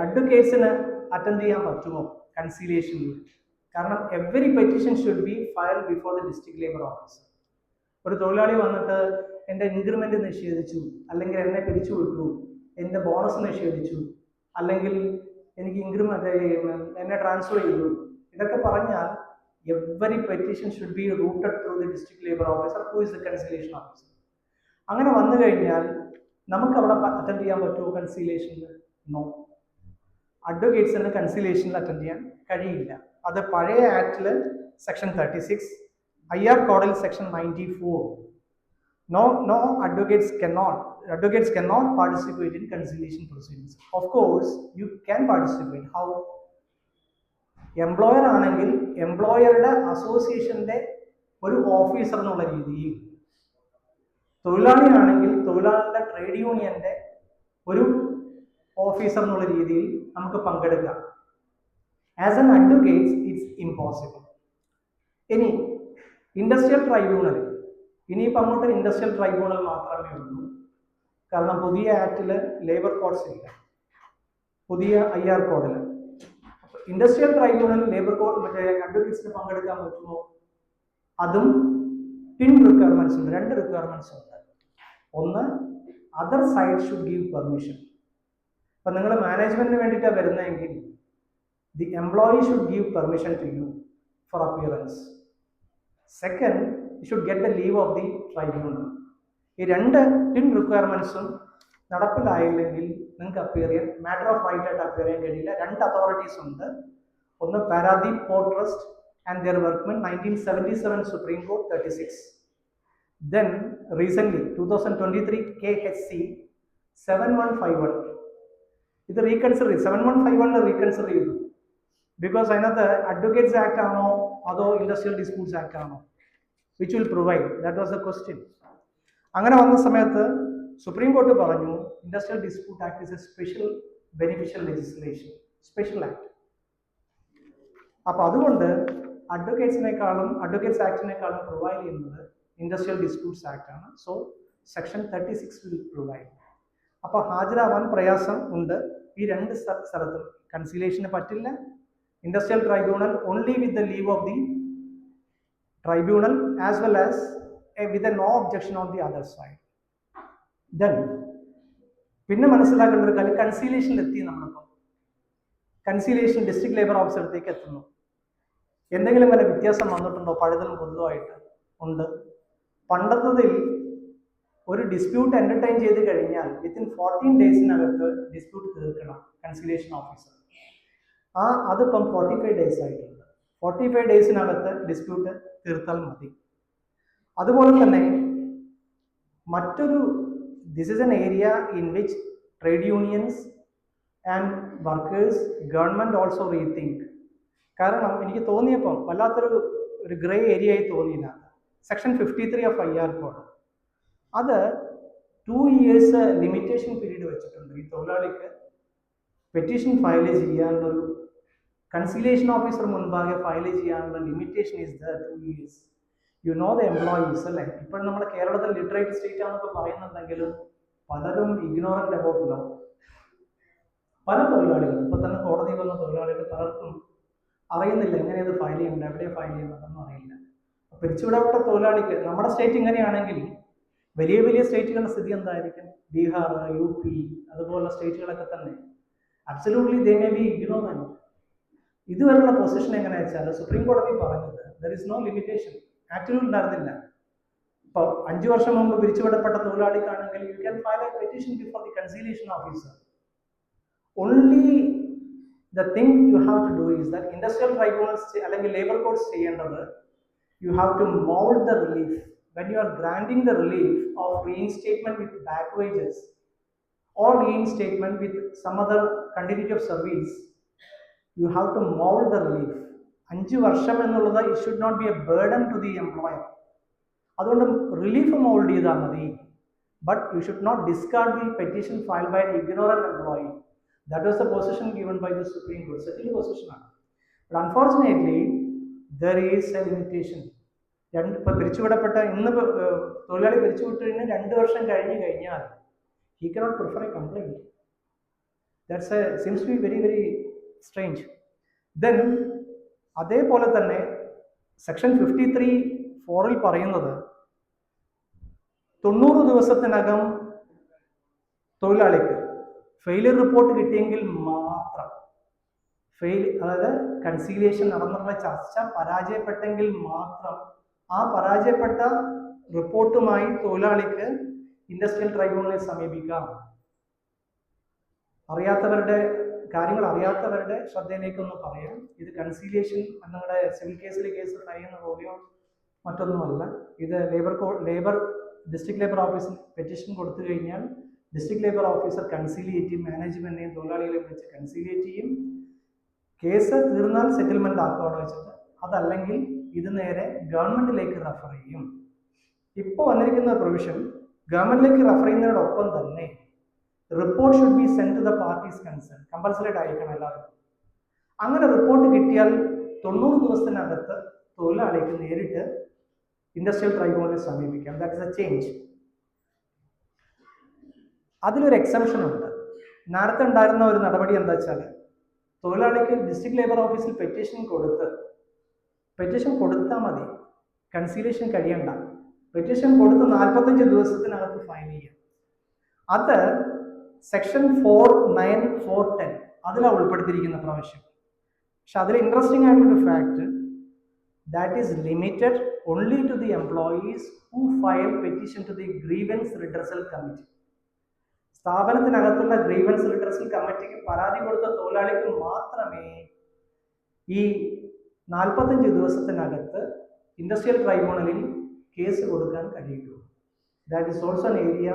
അഡ്വക്കേറ്റ്സിന് അറ്റൻഡ് ചെയ്യാൻ പറ്റുമോ കൺസീലിയേഷനിൽ? കാരണം every petition should be file before the district labour officer. ഒരു തൊഴിലാളി വന്നിട്ട് എൻ്റെ ഇൻക്രിമെന്റ് നിഷേധിച്ചു, അല്ലെങ്കിൽ എന്നെ പിരിച്ചുവിട്ടു, എൻ്റെ ബോണസ് നിഷേധിച്ചു, അല്ലെങ്കിൽ എനിക്ക് എന്നെ ട്രാൻസ്ഫർ ചെയ്തു, ഇതൊക്കെ പറഞ്ഞാൽ every petition should be rooted through the district labour officer who is the conciliation officer. അങ്ങനെ വന്നു കഴിഞ്ഞാൽ നമുക്ക് അവിടെ അറ്റൻഡ് ചെയ്യാൻ പറ്റുമോ കൺസീലിയേഷനിൽ? നോ. അഡ്വക്കേറ്റ്സിന് കൺസീലിയേഷനിൽ അറ്റൻഡ് ചെയ്യാൻ കഴിയില്ല. അത് പഴയ ആക്ടിൽ സെക്ഷൻ 36, IR കോഡിൽ section 94. No, advocates cannot participate in conciliation proceedings. Of course, you can participate. How? Employer ആണെങ്കിൽ എംപ്ലോയറുടെ അസോസിയേഷന്റെ ഒരു ഓഫീസർ എന്നുള്ള രീതിയിൽ, തൊഴിലാളിയാണെങ്കിൽ തൊഴിലാളിയുടെ ട്രേഡ് യൂണിയന്റെ ഒരു ഓഫീസർ എന്നുള്ള രീതിയിൽ നമുക്ക് പങ്കെടുക്കാം. As an advocate it's impossible. ഇനി ഇൻഡസ്ട്രിയൽ ട്രൈബ്യൂണൽ, ഇനിയിപ്പോൾ അങ്ങോട്ട് ഇൻഡസ്ട്രിയൽ ട്രൈബ്യൂണൽ മാത്രമേ ഉള്ളൂ. കാരണം പുതിയ ആക്ടിൽ ലേബർ കോഡ്സ് ഇല്ല, പുതിയ IR കോഡിൽ. ഇൻഡസ്ട്രിയൽ ട്രൈബ്യൂണൽ ലേബർ കോഡ് അഡ്വക്കേറ്റ്സിന് പങ്കെടുക്കാൻ പറ്റുമോ? അതും റിക്വയർമെന്റ്സ് ഉണ്ട്, 2 റിക്വയർമെന്റ്സ് ഉണ്ട്. ഒന്ന്, other side should give permission. ഇപ്പം നിങ്ങൾ മാനേജ്മെന്റിന് വേണ്ടിയിട്ടാണ് വരുന്നതെങ്കിൽ the employee should give permission to you for appearance. Second, you should get the leave of the tribunal. ഈ 2 റിക്വയർമെന്റ്സും നടപ്പിലായില്ലെങ്കിൽ നിങ്ങൾക്ക് അപ്പിയർ ചെയ്യാൻ, മാറ്റർ ഓഫ് റൈറ്റ് ആയിട്ട് അപ്പിയർ ചെയ്യാൻ കഴിയില്ല. 2 അതോറിറ്റീസ് ഉണ്ട്. ഒന്ന് Paradip port trust and their workmen, 1977 supreme court 36. Then recently 2023 KHC 7151, ഇത് റീകൺസിഡർ ചെയ്തു. 7151 റീകൺസിഡർ ചെയ്തു. ബിക്കോസ് അതിനകത്ത് അഡ്വക്കേറ്റ്സ് ആക്ട് ആണോ അതോ ഇൻഡസ്ട്രിയൽ ഡിസ്പ്യൂട്ട്സ് ആക്ട് ആണോ, which will provide, that was a question. അങ്ങനെ വന്ന സമയത്ത് സുപ്രീം കോർട്ട് പറഞ്ഞു industrial dispute act is a special beneficial legislation, special act. അപ്പോൾ അതുകൊണ്ട് അഡ്വക്കേറ്റ്സ് ആക്ടിനേക്കാളും പ്രൊവൈഡ് ചെയ്യുന്നത് ഇൻഡസ്ട്രിയൽ ഡിസ്പ്യൂട്ട്സ് ആക്ട് ആണ്. So section 36 will provide. അപ്പോൾ ഹാജരാവാൻ പ്രയാസം ഉണ്ട് ഈ 2 സ്ഥലത്തും. കൺസീലിയേഷന് പറ്റില്ല. Industrial tribunal only with the leave of the tribunal as well as with no objection on the other side. Then പിന്നെ മനസ്സിലാക്കേണ്ട ഒരു കാര്യം, കൺസീലിയേഷനിൽ എത്തി നമ്മളിപ്പോൾ. കൺസീലിയേഷൻ ഡിസ്ട്രിക്ട് ലേബർ ഓഫീസറത്തേക്ക് എത്തുന്നു. എന്തെങ്കിലും വല്ല വ്യത്യാസം വന്നിട്ടുണ്ടോ പഴയതിലും പൊതുവായിട്ട്? ഉണ്ട്. പണ്ടത്തതിൽ ഒരു ഡിസ്പ്യൂട്ട് എന്റർടൈൻ ചെയ്ത് കഴിഞ്ഞാൽ വിത്തിൻ 14 ഡേയ്സിനകത്ത് ഡിസ്പ്യൂട്ട് തീർക്കണം കൺസീലിയേഷൻ ഓഫീസർ. അതിപ്പം 45 ഡേയ്സ് ആയിട്ടുണ്ട്. 45 ഡേയ്സിനകത്ത് ഡിസ്പ്യൂട്ട് തീർത്താൽ മതി. അതുപോലെ തന്നെ മറ്റൊരു, this is an area in which trade unions and workers, government also rethink. കാരണം എനിക്ക് തോന്നിയപ്പം വല്ലാത്തൊരു ഗ്രേ ഏരിയ ആയി തോന്നിയില്ല. സെക്ഷൻ 53 ഓഫ് IR കോഡ്, അത് 2 years ലിമിറ്റേഷൻ പീരീഡ് വെച്ചിട്ടുണ്ട്. ഈ തൊഴിലാളിക്ക് പെറ്റീഷൻ ഫയൽ ചെയ്യാനുള്ളൊരു, കൺസീലിയേഷൻ ഓഫീസർ മുൻപാകെ ഫയൽ ചെയ്യാനുള്ള limitation is the 2 years. You know the employees അല്ലേ. ഇപ്പോഴും നമ്മുടെ കേരളത്തിൽ ലിറ്ററേറ്റ് സ്റ്റേറ്റ് ആണെന്നൊക്കെ പറയുന്നുണ്ടെങ്കിലും പലരും ഇഗ്നോറന്റ് അബൌട്ട് ലോ. പല തൊഴിലാളികളും ഇപ്പൊ തന്നെ കോടതി വന്ന തൊഴിലാളികൾ പലർക്കും അറിയുന്നില്ല എങ്ങനെയത് ഫയൽ ചെയ്യേണ്ടത്, എവിടെ ഫയൽ ചെയ്യുന്നതെന്നും അറിയില്ല. പിരിച്ചുവിടപ്പെട്ട തൊഴിലാളിക്ക്, നമ്മുടെ സ്റ്റേറ്റ് ഇങ്ങനെയാണെങ്കിൽ വലിയ വലിയ സ്റ്റേറ്റുകളുടെ സ്ഥിതി എന്തായിരിക്കും? ബീഹാർ, UP അതുപോലുള്ള സ്റ്റേറ്റുകളൊക്കെ തന്നെ absolutely they may be ignorant. ഇതുവരെയുള്ള പൊസിഷൻ എങ്ങനെയാ വെച്ചാൽ സുപ്രീം കോടതി പറഞ്ഞത് ദർ ഇസ് നോ ലിമിറ്റേഷൻ, ആക്ടിൽ ഉണ്ടായിരുന്നില്ല. ഇപ്പോൾ 5 വർഷം മുമ്പ് പിരിച്ചുവിടപ്പെട്ട തൊഴിലാളിക്കാണെങ്കിൽ you can file a petition before the conciliation officer. Only the thing you have to do is that industrial tribunals അല്ലെങ്കിൽ ലേബർ കോഡ്സ് ചെയ്യേണ്ടത്, you have to mould the relief. When you are granting the relief of reinstatement with back wages or reinstatement with some other continuity of service, you have to mold the relief. 5 വർഷം എന്നുള്ളത് it should not be a burden to the employer. അതുകൊണ്ട് relief mould ചെയ്താൽ മതി. But you should not discard the petition filed by an ignorant employee. That was the position given by the Supreme Court. Settled position ആണ്. But unfortunately, there is a limitation. ഇപ്പൊ പിരിച്ചുവിടപ്പെട്ട ഇന്ന് തൊഴിലാളി പിരിച്ചുവിട്ട് കഴിഞ്ഞാൽ 2 വർഷം കഴിഞ്ഞാൽ He cannot prefer a complaint. Seems to be very, very strange. Then, അതേപോലെ തന്നെ section 53(4) പറയുന്നത് 90 ദിവസത്തിനകം തൊഴിലാളിക്ക് ഫെയിലിയർ റിപ്പോർട്ട് കിട്ടിയെങ്കിൽ മാത്രം, അതായത് കൺസീലിയേഷൻ നടന്നുള്ള ചർച്ച പരാജയപ്പെട്ടെങ്കിൽ മാത്രം ആ പരാജയപ്പെട്ട റിപ്പോർട്ടുമായി തൊഴിലാളിക്ക് ഇൻഡസ്ട്രിയൽ ട്രൈബ്യൂണലിനെ സമീപിക്കാം. കാര്യങ്ങൾ അറിയാത്തവരുടെ ശ്രദ്ധയിലേക്കൊന്ന് പറയാം. ഇത് കൺസീലിയേഷൻ നിങ്ങളുടെ സിവിൽ കേസിലെ കേസ് ഫയൽ ചെയ്യുന്ന പോലെയോ മറ്റൊന്നുമല്ല. ഇത് ഡിസ്ട്രിക്ട് ലേബർ ഓഫീസിൽ പെറ്റീഷൻ കൊടുത്തു കഴിഞ്ഞാൽ ഡിസ്ട്രിക്ട് ലേബർ ഓഫീസർ കൺസീലിയേറ്റ് ചെയ്യും, മാനേജ്മെന്റിനെയും തൊഴിലാളികളെ വിളിച്ച് കൺസീലിയേറ്റ് ചെയ്യും. കേസ് തീർന്നാൽ സെറ്റിൽമെന്റ് ആക്കുവാണ് വെച്ചിട്ട്, അതല്ലെങ്കിൽ ഇത് നേരെ ഗവൺമെന്റിലേക്ക് റെഫർ ചെയ്യും. ഇപ്പോൾ വന്നിരിക്കുന്ന പ്രൊവിഷൻ ഗവൺമെന്റിലേക്ക് റെഫർ ചെയ്യുന്നതിനോടൊപ്പം തന്നെ report should be send to the parties concern. Compulsory ആയിട്ട് അയക്കണം എല്ലാവർക്കും. അങ്ങനെ റിപ്പോർട്ട് കിട്ടിയാൽ 90 ദിവസത്തിനകത്ത് തൊഴിലാളിക്ക് നേരിട്ട് ഇൻഡസ്ട്രിയൽ ട്രൈബ്യൂണലിനെ സമീപിക്കാം. That is A change. അതിലൊരു എക്സംഷൻ ഉണ്ട്. നേരത്തെ ഉണ്ടായിരുന്ന ഒരു നടപടി എന്താ വെച്ചാൽ, തൊഴിലാളിക്ക് ഡിസ്ട്രിക്ട് ലേബർ ഓഫീസിൽ പെറ്റീഷൻ കൊടുത്താൽ മതി, കൺസീലിയേഷൻ കഴിയണ്ട. പെറ്റീഷൻ കൊടുത്ത് 45 ദിവസത്തിനകത്ത് ഫയൽ ചെയ്യാം. അത് സെക്ഷൻ 4(9), 4(10) അതിലാണ് ഉൾപ്പെടുത്തിയിരിക്കുന്ന പ്രാവശ്യം. പക്ഷെ അതിൽ ഇൻട്രസ്റ്റിംഗ് ആയിട്ടുള്ളൊരു fact, that is limited only to the employees who file petition to the grievance redressal committee. സ്ഥാപനത്തിനകത്തുള്ള ഗ്രീവൻസ് റിഡ്രസൽ കമ്മിറ്റിക്ക് പരാതി കൊടുത്ത തൊഴിലാളിക്ക് മാത്രമേ ഈ 45 ദിവസത്തിനകത്ത് ഇൻഡസ്ട്രിയൽ ട്രൈബ്യൂണലിൽ കേസ് കൊടുക്കാൻ കഴിയുള്ളൂ. That is also an area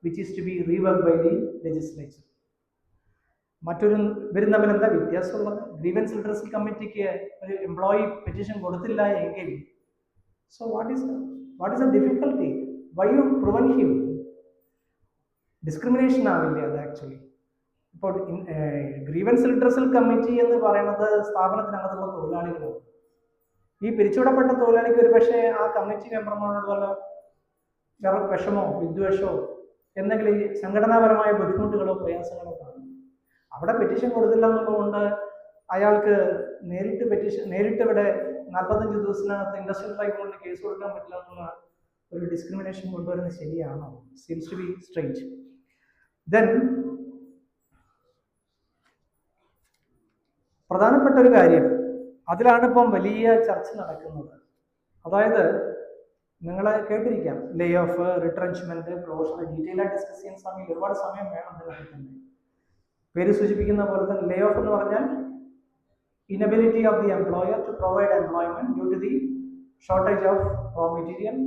which is to be reworked by the legislature. ഇവരും തമ്മിൽ എന്താ വ്യത്യാസമുള്ളത്? ഗ്രീവൻസ് റിഡ്രസൽ കമ്മിറ്റിക്ക് ഒരു എംപ്ലോയി പെറ്റീഷൻ കൊടുത്തില്ല എങ്കിൽ, so what is the difficulty? Why you prevent him? Discrimination ആവില്ല അത് ആക്ച്വലി. ഇപ്പോൾ ഗ്രീവൻസ് റിഡ്രസൽ കമ്മിറ്റി എന്ന് പറയുന്നത് സ്ഥാപനത്തിനകത്തുള്ള തൊഴിലാളികളാണ്. ഈ പിരിച്ചുവിടപ്പെട്ട തൊഴിലാളിക്ക് ഒരു പക്ഷേ ആ കമ്മിറ്റി മെമ്പർമാരോട് വല്ല വിഷമോ വിദ്വേഷമോ എന്തെങ്കിലും സംഘടനാപരമായ ബുദ്ധിമുട്ടുകളോ പ്രയാസങ്ങളോ കാണും. അവിടെ പെറ്റീഷൻ കൊടുത്തില്ല എന്നുള്ളതുകൊണ്ട് അയാൾക്ക് നേരിട്ട് ഇവിടെ 45 ദിവസത്തിനകത്ത് ഇൻഡസ്ട്രിയൽ ട്രൈബ്യൂണലിന് കേസ് കൊടുക്കാൻ പറ്റില്ല എന്നുള്ള ഒരു ഡിസ്ക്രിമിനേഷൻ കൊണ്ടുവരുന്നത് ശരിയാണോ? Seems to be strange. Then പ്രധാനപ്പെട്ട ഒരു കാര്യം, അതിലാണ് ഇപ്പം വലിയ ചർച്ച നടക്കുന്നത്. അതായത് നിങ്ങൾ കേട്ടിരിക്കാം, ലേ ഓഫ്, റിട്രെഞ്ച്മെന്റ്, ക്ലോഷർ, ഡീറ്റെയിൽ ആയി ഡിസ്കസ് ചെയ്യുന്ന സമയം ഒരുപാട് സമയം വേണം. അതിനകത്ത് തന്നെ പേര് സൂചിപ്പിക്കുന്ന പോലെ തന്നെ ലേ ഓഫ് എന്ന് പറഞ്ഞാൽ inability of the employer to provide employment due to the shortage of raw material,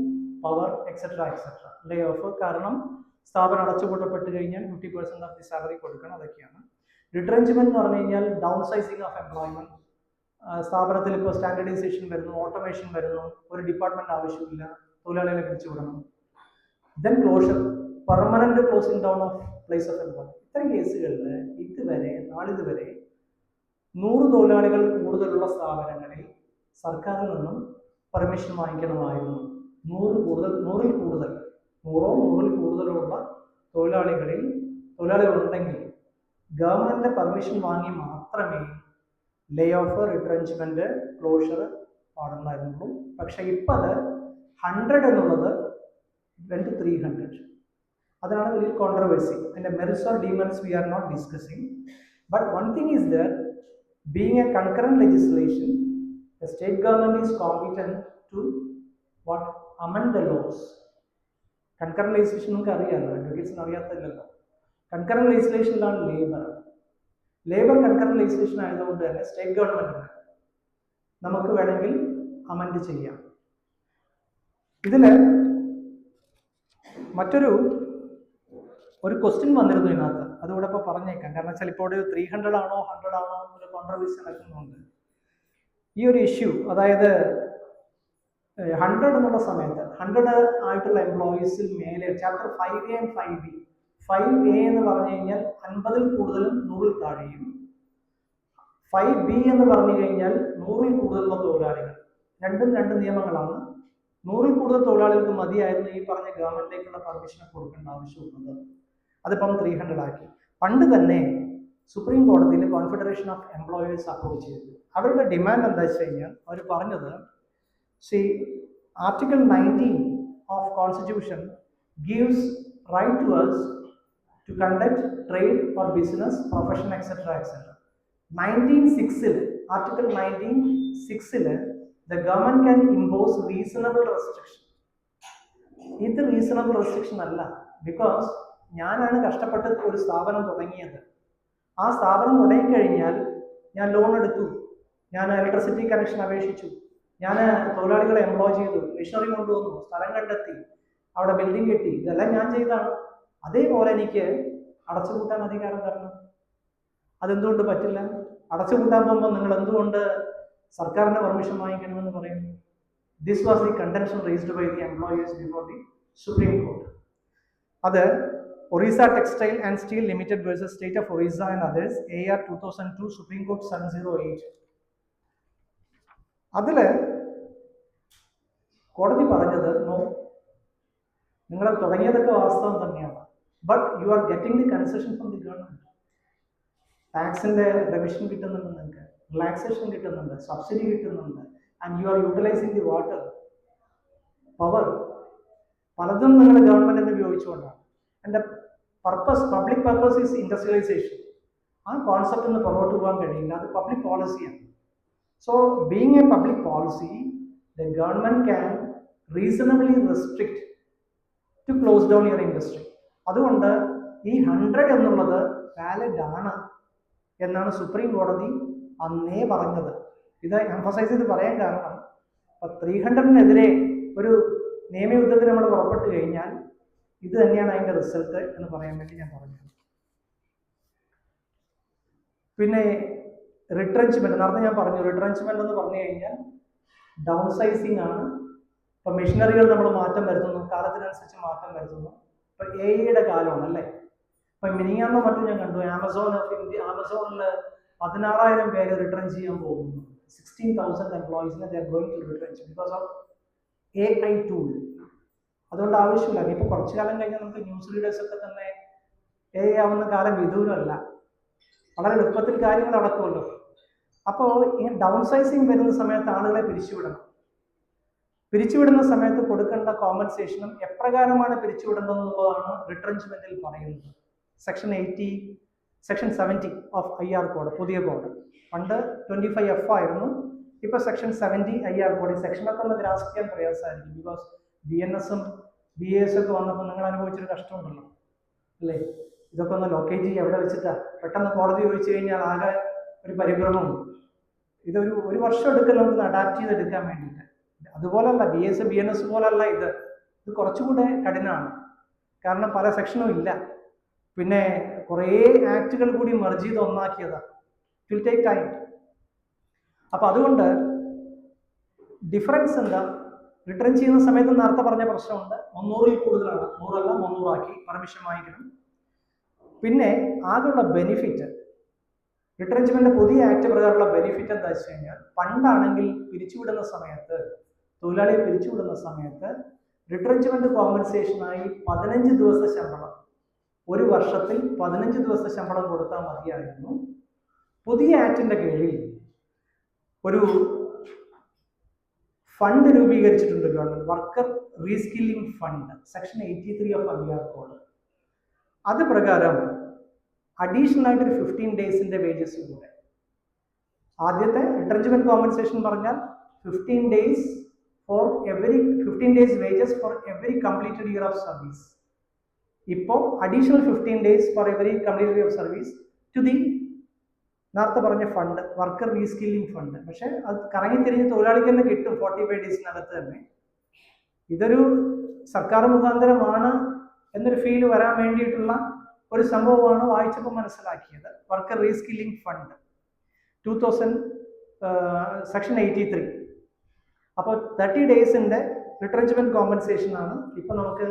power, etcetera. Lay off കാരണം സ്ഥാപനം അടച്ചുപൂട്ടപ്പെട്ട് കഴിഞ്ഞാൽ 50% ഓഫ് ദി സാലറി കൊടുക്കണം, അതൊക്കെയാണ്. റിട്രെഞ്ച്മെന്റ് എന്ന് പറഞ്ഞു കഴിഞ്ഞാൽ ഡൗൺ സൈസിങ് ഓഫ് എംപ്ലോയ്മെന്റ്. സ്ഥാപനത്തിൽ ഇപ്പോൾ സ്റ്റാൻഡർഡൈസേഷൻ വരുന്നു, ഓട്ടോമേഷൻ വരുന്നു, ഒരു ഡിപ്പാർട്ട്മെന്റ് ആവശ്യമില്ല, തൊഴിലാളികളെ പിരിച്ചുവിടണം. Then closure, permanent closing down of place of employment. ഇത്തരം കേസുകളിൽ നാളിതുവരെ 100 തൊഴിലാളികൾ കൂടുതലുള്ള സ്ഥാപനങ്ങളിൽ സർക്കാരിൽ നിന്നും പെർമിഷൻ വാങ്ങിക്കണമായിരുന്നു. 100 കൂടുതലുള്ള തൊഴിലാളികളുണ്ടെങ്കിൽ ഗവൺമെന്റ് പെർമിഷൻ വാങ്ങി മാത്രമേ ലേ ഓഫ്, റിട്രെഞ്ച്മെന്റ്, ക്ലോഷർ പാടുണ്ടായിരുന്നുള്ളൂ. പക്ഷെ ഇപ്പം അത് 100 എന്നുള്ളത് 300. അതാണ് വലിയ കോൺട്രവേഴ്സി. അതിന്റെ merits or demerits we are not discussing. But one thing is that being a concurrent legislation, the state government is competent to amend the laws. Concurrent legislation നമുക്ക് അറിയാമല്ലോ, അഡ്വക്കേറ്റ്സിന് അറിയാത്തില്ലല്ലോ. കൺകറന്റ് ലെജിസ്ലേഷനിലാണ് ലേബർ കൺകറന്റ് ലെജിസ്ലേഷൻ ആയതുകൊണ്ട് തന്നെ state ഗവൺമെന്റിന് നമുക്ക് വേണമെങ്കിൽ അമെൻഡ് ചെയ്യാം. ഇതില് മറ്റൊരു ക്വസ്റ്റ്യൻ വന്നിരുന്നു ഇതിനകത്ത്, അതുകൂടെ ഇപ്പോൾ പറഞ്ഞേക്കാം. കാരണം വെച്ചാൽ ഇപ്പോൾ 300 ആണോ 100 ആണോ എന്നൊരു കോൺട്രവേഴ്സി നടക്കുന്നുണ്ട്. ഈ ഒരു ഇഷ്യൂ, അതായത് 100 എന്നുള്ള സമയത്ത് 100 ആയിട്ടുള്ള എംപ്ലോയീസിൽ മേലെ chapter 5A and 5B. 5A എന്ന് പറഞ്ഞു കഴിഞ്ഞാൽ 50-ൽ കൂടുതലും 100-ൽ താഴെയും. 5B എന്ന് പറഞ്ഞു കഴിഞ്ഞാൽ 100-ൽ കൂടുതലുള്ള തൊഴിലാളികൾ. രണ്ടും രണ്ട് നിയമങ്ങളാണ്. 100-ൽ കൂടുതൽ തൊഴിലാളികൾക്ക് മതിയായിരുന്നു ഈ പറഞ്ഞ ഗവൺമെന്റിലേക്കുള്ള പെർമിഷൻ കൊടുക്കേണ്ട ആവശ്യമുള്ളത്. അതിപ്പം 300 ആക്കി. പണ്ട് തന്നെ സുപ്രീം കോടതിയിൽ കോൺഫെഡറേഷൻ ഓഫ് എംപ്ലോയേഴ്സ് അപ്രോച്ച് ചെയ്തു. അവരുടെ ഡിമാൻഡ് എന്താ വെച്ച് കഴിഞ്ഞാൽ അവർ പറഞ്ഞത്, article 19 of constitution gives right to us to conduct trade or business, profession, etc. etc. 19(6) article 19(6) the government can impose reasonable restriction. ഇത് റീസണബിൾ റെസ്ട്രിക്ഷൻ അല്ല. ബിക്കോസ് ഞാനാണ് കഷ്ടപ്പെട്ട് ഒരു സ്ഥാപനം തുടങ്ങിയത്. ആ സ്ഥാപനം തുടങ്ങിക്കഴിഞ്ഞാൽ ഞാൻ ലോൺ എടുത്തു, ഞാൻ ഇലക്ട്രിസിറ്റി കണക്ഷൻ അപേക്ഷിച്ചു, ഞാൻ തൊഴിലാളികളെ എംപ്ലോയ് ചെയ്തു, മെഷീനറി കൊണ്ടുവന്നു, സ്ഥലം കണ്ടെത്തി, അവിടെ ബിൽഡിംഗ് കെട്ടി, ഇതെല്ലാം ഞാൻ ചെയ്താണ്. അതേപോലെ എനിക്ക് അടച്ചുപൂട്ടാൻ അധികാരം തരണം. അതെന്തുകൊണ്ട് പറ്റില്ല? അടച്ചുപൂട്ടാൻ പോകുമ്പോൾ നിങ്ങൾ എന്തുകൊണ്ട് സർക്കാരിന്റെ പെർമിഷൻ വാങ്ങിക്കണമെന്ന് പറയുന്നു? This was the contention raised by the employers before the supreme court. അത് Orissa textile and steel limited versus state of Orissa and others AR 2002 supreme court 708. അതില് കോടതി പറഞ്ഞത്, നോ, നിങ്ങൾ തുടങ്ങിയതൊക്കെ വാസ്തവം തന്നെയാണ്, but you are getting the concession from the government. ടാക്സിന്റെ remission കിട്ടുന്നുണ്ട്, നിങ്ങൾക്ക് റിലാക്സേഷൻ കിട്ടുന്നുണ്ട്, സബ്സിഡി കിട്ടുന്നുണ്ട്, and you are utilising the water power. പലതും നിങ്ങൾ ഗവൺമെന്റിന് ഉപയോഗിച്ചുകൊണ്ടാണ്. And purpose, public purpose is industrialisation. ആ കോൺസെപ്റ്റിന് പുറകോട്ട് പോകാൻ കഴിയില്ല, അത് പബ്ലിക് പോളിസിയാണ്. So being a public policy, the government can reasonably restrict to close down your industry. അതുകൊണ്ട് ഈ 100 എന്നുള്ളത് വാലിഡ് ആണ് എന്നാണ് സുപ്രീം കോടതി അന്നേ പറഞ്ഞത്. ഇത് എംഫസൈസ് ചെയ്ത് പറയാൻ കാരണം, 300-നെതിരെ ഒരു നിയമയുദ്ധത്തിന് നമ്മൾ പുറപ്പെട്ടു കഴിഞ്ഞാൽ ഇത് തന്നെയാണ് അതിന്റെ റിസൾട്ട് എന്ന് പറയാൻ വേണ്ടി ഞാൻ പറഞ്ഞു. പിന്നെ റിട്രെഞ്ച്മെന്റ്, നേരത്തെ ഞാൻ പറഞ്ഞു, റിട്രെഞ്ച്മെന്റ് എന്ന് പറഞ്ഞു കഴിഞ്ഞാൽ ഡൗൺ സൈസിങ് ആണ്. ഇപ്പൊ മെഷീനറികൾ നമ്മൾ മാറ്റം വരുത്തുന്നു, കാലത്തിനനുസരിച്ച് മാറ്റം വരുത്തുന്നു. ഇപ്പൊ AI കാലമാണ് അല്ലേ. ഇപ്പൊ മിനിങ്ങാന്നോ മറ്റും ഞാൻ കണ്ടു, ആമസോണിൽ 16,000 പേര് റിട്രെഞ്ച് ചെയ്യാൻ പോകുന്നു. 16,000 എംപ്ലോയീസിനെ they are going to retrench because of AI tool. അതുകൊണ്ട് ആവശ്യമില്ല. ഇപ്പൊ കുറച്ചു കാലം കഴിഞ്ഞാൽ നമുക്ക് ന്യൂസ് റീഡേഴ്സ് ഒക്കെ തന്നെ AI ആവുന്ന കാലം വിദൂരമല്ല. വളരെ എളുപ്പത്തിൽ കാര്യങ്ങൾ നടക്കുമല്ലോ. അപ്പോൾ ഈ ഡൗൺ സൈസിങ് വരുന്ന സമയത്ത് ആളുകളെ പിരിച്ചുവിടണം. പിരിച്ചുവിടുന്ന സമയത്ത് കൊടുക്കേണ്ട കോമ്പൻസേഷനും എപ്രകാരമാണ് പിരിച്ചുവിടുന്നതെന്നുള്ളതാണ് റിട്രെഞ്ച്മെന്റിൽ പറയുന്നത്. സെക്ഷൻ 70 ഓഫ് IR കോഡ്, പുതിയ കോഡ്. പണ്ട് 25F ആയിരുന്നു, ഇപ്പൊ സെക്ഷൻ 70 IR കോഡ്. ഈ സെക്ഷനൊക്കെ ഒന്ന് ഗ്രാസ്പ് ചെയ്യാൻ പ്രയാസമായിരിക്കും. ബിക്കോസ് BNS-ഉം BAS ഒക്കെ വന്നപ്പോൾ നിങ്ങൾ അനുഭവിച്ചൊരു കഷ്ടമുണ്ടല്ലോ അല്ലേ. ഇതൊക്കെ ഒന്ന് ലൊക്കേറ്റ് ചെയ്യുക, എവിടെ വെച്ചിട്ടാ. പെട്ടെന്ന് കോടതി ചോദിച്ചു കഴിഞ്ഞാൽ ആകെ ഒരു പരിഭ്രമവും. ഒരു വർഷം എടുക്കും നമുക്ക് അഡാപ്റ്റ് ചെയ്തെടുക്കാൻ വേണ്ടിയിട്ട്. അതുപോലല്ല BS BNS പോലല്ല ഇത് കുറച്ചുകൂടെ കഠിനമാണ്. കാരണം പല സെക്ഷനും ഇല്ല, പിന്നെ കുറേ ആക്ടുകൾ കൂടി മെർജ് ചെയ്ത് ഒന്നാക്കിയതാണ്. It will take time. അപ്പൊ അതുകൊണ്ട് ഡിഫറൻസ് എന്താ? റിട്ടേൺ ചെയ്യുന്ന സമയത്ത് നേരത്തെ പറഞ്ഞ പ്രശ്നമുണ്ട്, 300-ൽ കൂടുതലാണ്, 100 അല്ല 300 ആക്കി പെർമിഷൻ വാങ്ങിക്കണം. പിന്നെ ആകെയുള്ള ബെനിഫിറ്റ്, റിട്രെഞ്ച്മെന്റ് പുതിയ ആക്ട് പ്രകാരമുള്ള ബെനിഫിറ്റ് എന്താ വെച്ച് കഴിഞ്ഞാൽ, പണ്ടാണെങ്കിൽ പിരിച്ചുവിടുന്ന സമയത്ത്, തൊഴിലാളിയെ പിരിച്ചുവിടുന്ന സമയത്ത് റിട്രെഞ്ച്മെന്റ് കോമ്പൻസേഷനായി 15 ദിവസത്തെ ശമ്പളം, ഒരു വർഷത്തിൽ 15 ദിവസത്തെ ശമ്പളം കൊടുത്താൽ മതിയായിരുന്നു. പുതിയ ആക്ടിന്റെ കീഴിൽ ഒരു ഫണ്ട് രൂപീകരിച്ചിട്ടുണ്ട് government, worker reskilling fund, section 83 of IR code. അത് പ്രകാരം അഡീഷണൽ ആയിട്ടൊരു 15 ഡേയ്സിന്റെ വേജസ് കൂടെ. ആദ്യത്തെ റിട്രെഞ്ച്മെന്റ് കോമ്പൻസേഷൻ പറഞ്ഞാൽ 15 days wages for every completed year of service. ഇപ്പോൾ additional 15 days for every completed year of service to the നേരത്തെ പറഞ്ഞ ഫണ്ട്, വർക്കർ റീസ്കില്ലിംഗ് ഫണ്ട്. പക്ഷെ അത് കറങ്ങിത്തിരിഞ്ഞ് തൊഴിലാളിക്ക് തന്നെ കിട്ടും 45 ഡേയ്സിനകത്ത് തന്നെ. ഇതൊരു സർക്കാർ മുഖാന്തരമാണ് എന്നൊരു ഫീൽ വരാൻ വേണ്ടിയിട്ടുള്ള ഒരു സംഭവമാണ് വായിച്ചപ്പോൾ മനസ്സിലാക്കിയത്. Worker reskilling fund 2000 section 83. അപ്പോൾ 30 ഡേയ്സിന്റെ റിട്രെഞ്ച്മെന്റ് കോമ്പൻസേഷൻ ആണ് ഇപ്പൊ നമുക്ക്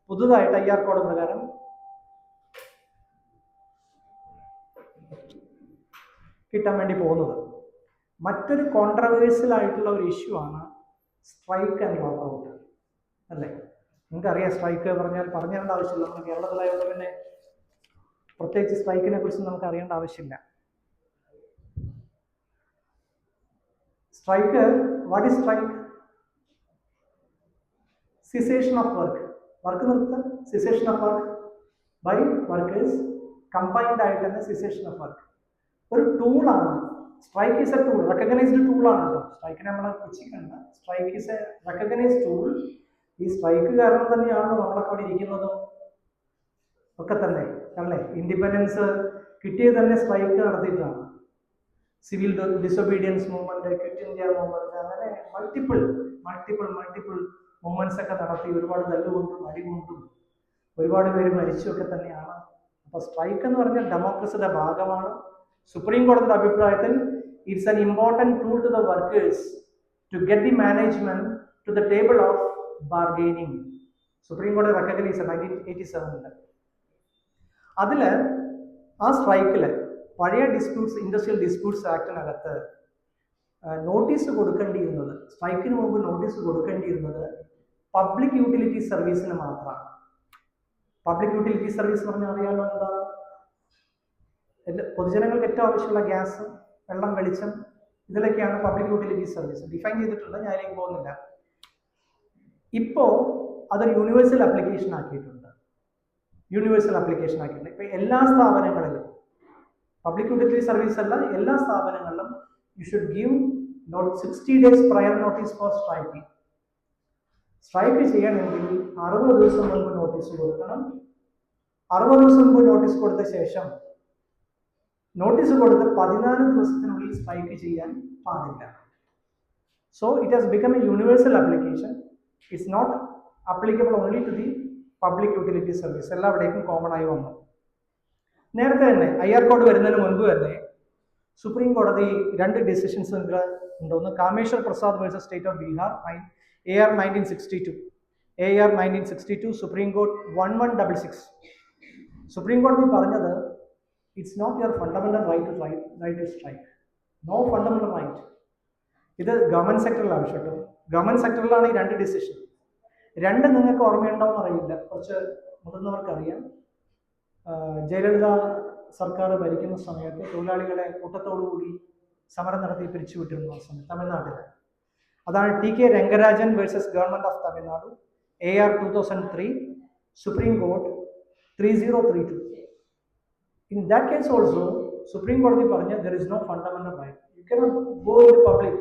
പുതുതായിട്ട് IR കോഡ് പ്രകാരം കിട്ടാൻ വേണ്ടി പോകുന്നത്. മറ്റൊരു കോൺട്രവേഴ്സ്യൽ ആയിട്ടുള്ള ഒരു ഇഷ്യൂ ആണ് സ്ട്രൈക്ക് ആൻഡ് ലോക്കൗട്ട് അല്ലേ. നിങ്ങൾക്കറിയാം, സ്ട്രൈക്ക് പറഞ്ഞാൽ പറഞ്ഞേണ്ട ആവശ്യമില്ല, നമ്മൾ കേരളത്തിലായതുകൊണ്ട് പിന്നെ പ്രത്യേകിച്ച് സ്ട്രൈക്കിനെ കുറിച്ച് നമുക്ക് അറിയേണ്ട ആവശ്യമില്ല. Strike, what is strike? Cessation of work, work നിർത്തുക, cessation of work by workers, combined ആയിട്ട് തന്നെ സിസേഷൻ ഓഫ് വർക്ക്. ഒരു ടൂളാണ് strike. Is a tool, recognised ടൂളാണ് കേട്ടോ. സ്ട്രൈക്കിനെ നമ്മൾ പുച്ഛിക്കണ്ട. Strike is a recognised tool. ഈ സ്ട്രൈക്ക് കാരണം തന്നെയാണ് നമ്മളൊക്കെ അവിടെ ഇരിക്കുന്നതും ഒക്കെ തന്നെ അല്ലേ. ഇൻഡിപെൻഡൻസ് കിട്ടിയത് തന്നെ സ്ട്രൈക്ക് നടത്തിയിട്ടാണ്. Civil disobedience movement, quit India movement, അങ്ങനെ മൾട്ടിപ്പിൾ മൂവ്മെന്റ്സ് ഒക്കെ നടത്തി ഒരുപാട് തല്ലുകൊണ്ടും അടികൊണ്ടും ഒരുപാട് പേര് മരിച്ചുമൊക്കെ തന്നെയാണ്. അപ്പൊ സ്ട്രൈക്ക് എന്ന് പറഞ്ഞാൽ ഡെമോക്രസിയുടെ ഭാഗമാണ്. സുപ്രീം കോടതിയുടെ അഭിപ്രായത്തിൽ it's an important tool to the workers to get the management to the table of bargaining. Supreme കോടതി റെക്കഗ്നൈസ് 1987. അതില് ആ സ്ട്രൈക്കില് പഴയ ഇൻഡസ്ട്രിയൽ ഡിസ്പ്യൂട്ട്സ് ആക്ടിനകത്ത് നോട്ടീസ് കൊടുക്കേണ്ടിയിരുന്നത്, സ്ട്രൈക്കിന് മുമ്പ് നോട്ടീസ് കൊടുക്കേണ്ടിയിരുന്നത് പബ്ലിക് യൂട്ടിലിറ്റി സർവീസിന് മാത്രമാണ്. പബ്ലിക് യൂട്ടിലിറ്റി സർവീസ് പറഞ്ഞാൽ അറിയാലോ എന്താ? പൊതുജനങ്ങൾക്ക് ഏറ്റവും ആവശ്യമുള്ള ഗ്യാസ്, വെള്ളം, വെളിച്ചം, ഇതിലൊക്കെയാണ് പബ്ലിക് യൂട്ടിലിറ്റി സർവീസ് ഡിഫൈൻ ചെയ്തിട്ടുണ്ട്. ഞാൻ അതിലേക്ക് പോകുന്നില്ല. ഇപ്പോ അതൊരു യൂണിവേഴ്സൽ ആപ്ലിക്കേഷൻ ആക്കിയിട്ടുണ്ട്. ഇപ്പൊ എല്ലാ സ്ഥാപനങ്ങളിലും പബ്ലിക് യൂട്ടിലിറ്റി സർവീസ് അല്ല, എല്ലാ സ്ഥാപനങ്ങളിലും you should give 60 days prior notice for striking. Strike ചെയ്യണമെങ്കിൽ 60 ദിവസം മുൻപ് നോട്ടീസ് കൊടുക്കണം. 60 ദിവസം മുൻപ് നോട്ടീസ് കൊടുത്ത ശേഷം നോട്ടീസ് കൊടുത്ത് 14 ദിവസത്തിനുള്ളിൽ സ്ട്രൈക്ക് ചെയ്യാൻ പാടില്ല. So it has become a universal application. It's not applicable only to the public utility service. എല്ലാവിടേക്കും കോമൺ ആയി വന്നു. നേരത്തെ തന്നെ IR കോഡ് വരുന്നതിന് മുൻപ് തന്നെ സുപ്രീം കോടതി 2 ഡിസിഷൻസ് ഉണ്ട്. ഒന്ന് Kameshwar Prasad versus state of Bihar, AR 1962, supreme court 1166. Supreme കോടതി പറഞ്ഞത് it's not your fundamental right to strike. No fundamental right. ഇത് ഗവൺമെന്റ് സെക്ടറിലാണ് കേട്ടോ. ഗവൺമെന്റ് സെക്ടറിലാണ് ഈ 2 ഡിസിഷൻ. 2 നിങ്ങൾക്ക് ഓർമ്മയുണ്ടാവും അറിയില്ല, കുറച്ച് മുതിർന്നവർക്ക് അറിയാം. ജയലളിത സർക്കാർ ഭരിക്കുന്ന സമയത്ത് തൊഴിലാളികളെ കൂട്ടത്തോടുകൂടി സമരം നടത്തി പിരിച്ചുവിട്ടിരുന്ന സമയത്ത് തമിഴ്നാട്ടിൽ. അതാണ് TK Rangarajan versus government of Tamil Nadu, AR 2003, supreme court 3032. In that case also, supreme കോടതി പറഞ്ഞ there is no fundamental right. You cannot go in the public.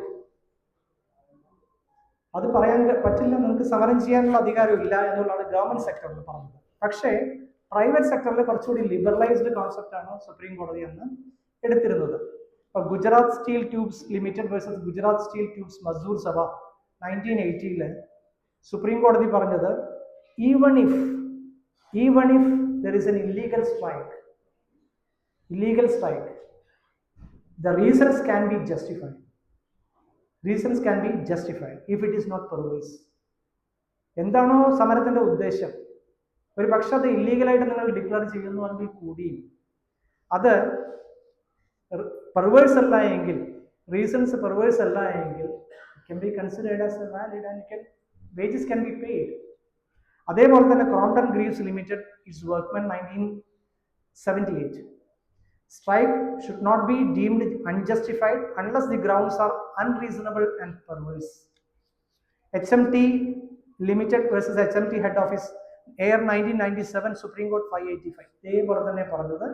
അത് പറയാൻ പറ്റില്ല, നിങ്ങൾക്ക് സമരം ചെയ്യാനുള്ള അധികാരം ഇല്ല എന്നുള്ളതാണ് ഗവൺമെന്റ് സെക്ടറിൽ പറഞ്ഞത്. പക്ഷേ പ്രൈവറ്റ് സെക്ടറിൽ കുറച്ചുകൂടി ലിബറലൈസ്ഡ് കോൺസെപ്റ്റ് ആണ് സുപ്രീം കോടതി എന്ന് എടുത്തിരുന്നത്. ഇപ്പൊ Gujarat steel tubes limited versus Gujarat steel tubes Mazdoor Sabha 1980 supreme കോടതി പറഞ്ഞത് even if there is an illegal strike, the reasons can be justified if it is not perverse. എന്താണോ സമരത്തിന്റെ ഉദ്ദേശം, ഒരു പക്ഷെ അത് ഇല്ലീഗലായിട്ട് നിങ്ങൾ ഡിക്ലെയർ ചെയ്യുന്നുവെങ്കിൽ കൂടി അത് പെർവേഴ്സ് അല്ല എങ്കിൽ, റീസൺസ് പെർവേഴ്സ് അല്ല എങ്കിൽ can be considered as a valid and wages can be paid. അതേപോലെ തന്നെ Crompton Greaves limited it's workmen 1978. Strike should not be deemed unjustified unless the grounds are unreasonable and perverse. HMT Limited versus HMT Head Office, AR 1997, Supreme Court 585. ഇതേപോലെ തന്നെ പറഞ്ഞത്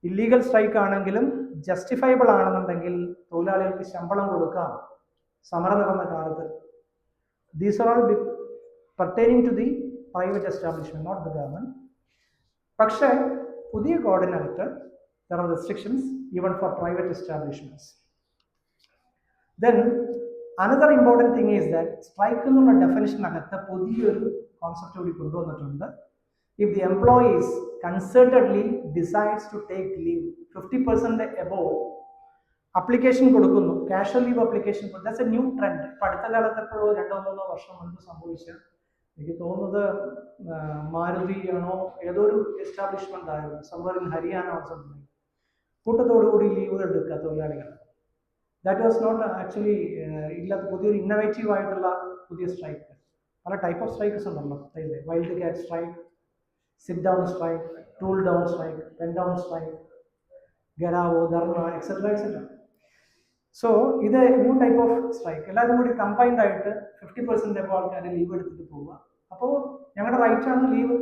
illegal strike ആണെങ്കിലും justifiable ആണെന്നുണ്ടെങ്കിൽ തൊഴിലാളികൾക്ക് ശമ്പളം കൊടുക്കാം സമരം നടന്ന കാലത്ത്. These are all pertaining to the private establishment, not the government. പക്ഷേ പുതിയ കോഡിനകത്ത് there are restrictions even for private establishments. Then another important thing is that strike എന്നുള്ള ഡെഫിനിഷനകത്ത് പുതിയൊരു കോൺസെപ്റ്റ് കൂടി കൊണ്ടുവന്നിട്ടുണ്ട്. If the employees concertedly decides to take leave 50% above, application കൊടുക്കുന്നു, casual leave application. That's A new trend. ഇപ്പം അടുത്ത കാലത്ത് എപ്പോഴോ 2-3 വർഷം മുൻപ് സംഭവിച്ച, എനിക്ക് തോന്നുന്നത് മാരുതി ആണോ ഏതൊരു എസ്റ്റാബ്ലിഷ്മെന്റ് ആയിരുന്നു, സംഭവം ഇൻ ഹരിയാന സംഭവം, കൂട്ടത്തോടുകൂടി ലീവ് എടുക്കുക തൊഴിലാളികൾ. ദാറ്റ് വാസ് നോട്ട് ആക്ച്വലി ഇല്ലാത്ത പുതിയൊരു ഇന്നോവേറ്റീവ് ആയിട്ടുള്ള പുതിയ സ്ട്രൈക്ക്. പല ടൈപ്പ് ഓഫ് സ്ട്രൈക്സ് ഉണ്ടല്ലോ, വൈൽഡ് കാറ്റ് strike, sit down strike, tool down strike, pen down strike, Garavo, Dharma, etc. etc. So, this is a new type of strike. All combined 50% of all can leave it. So, we have right to leave.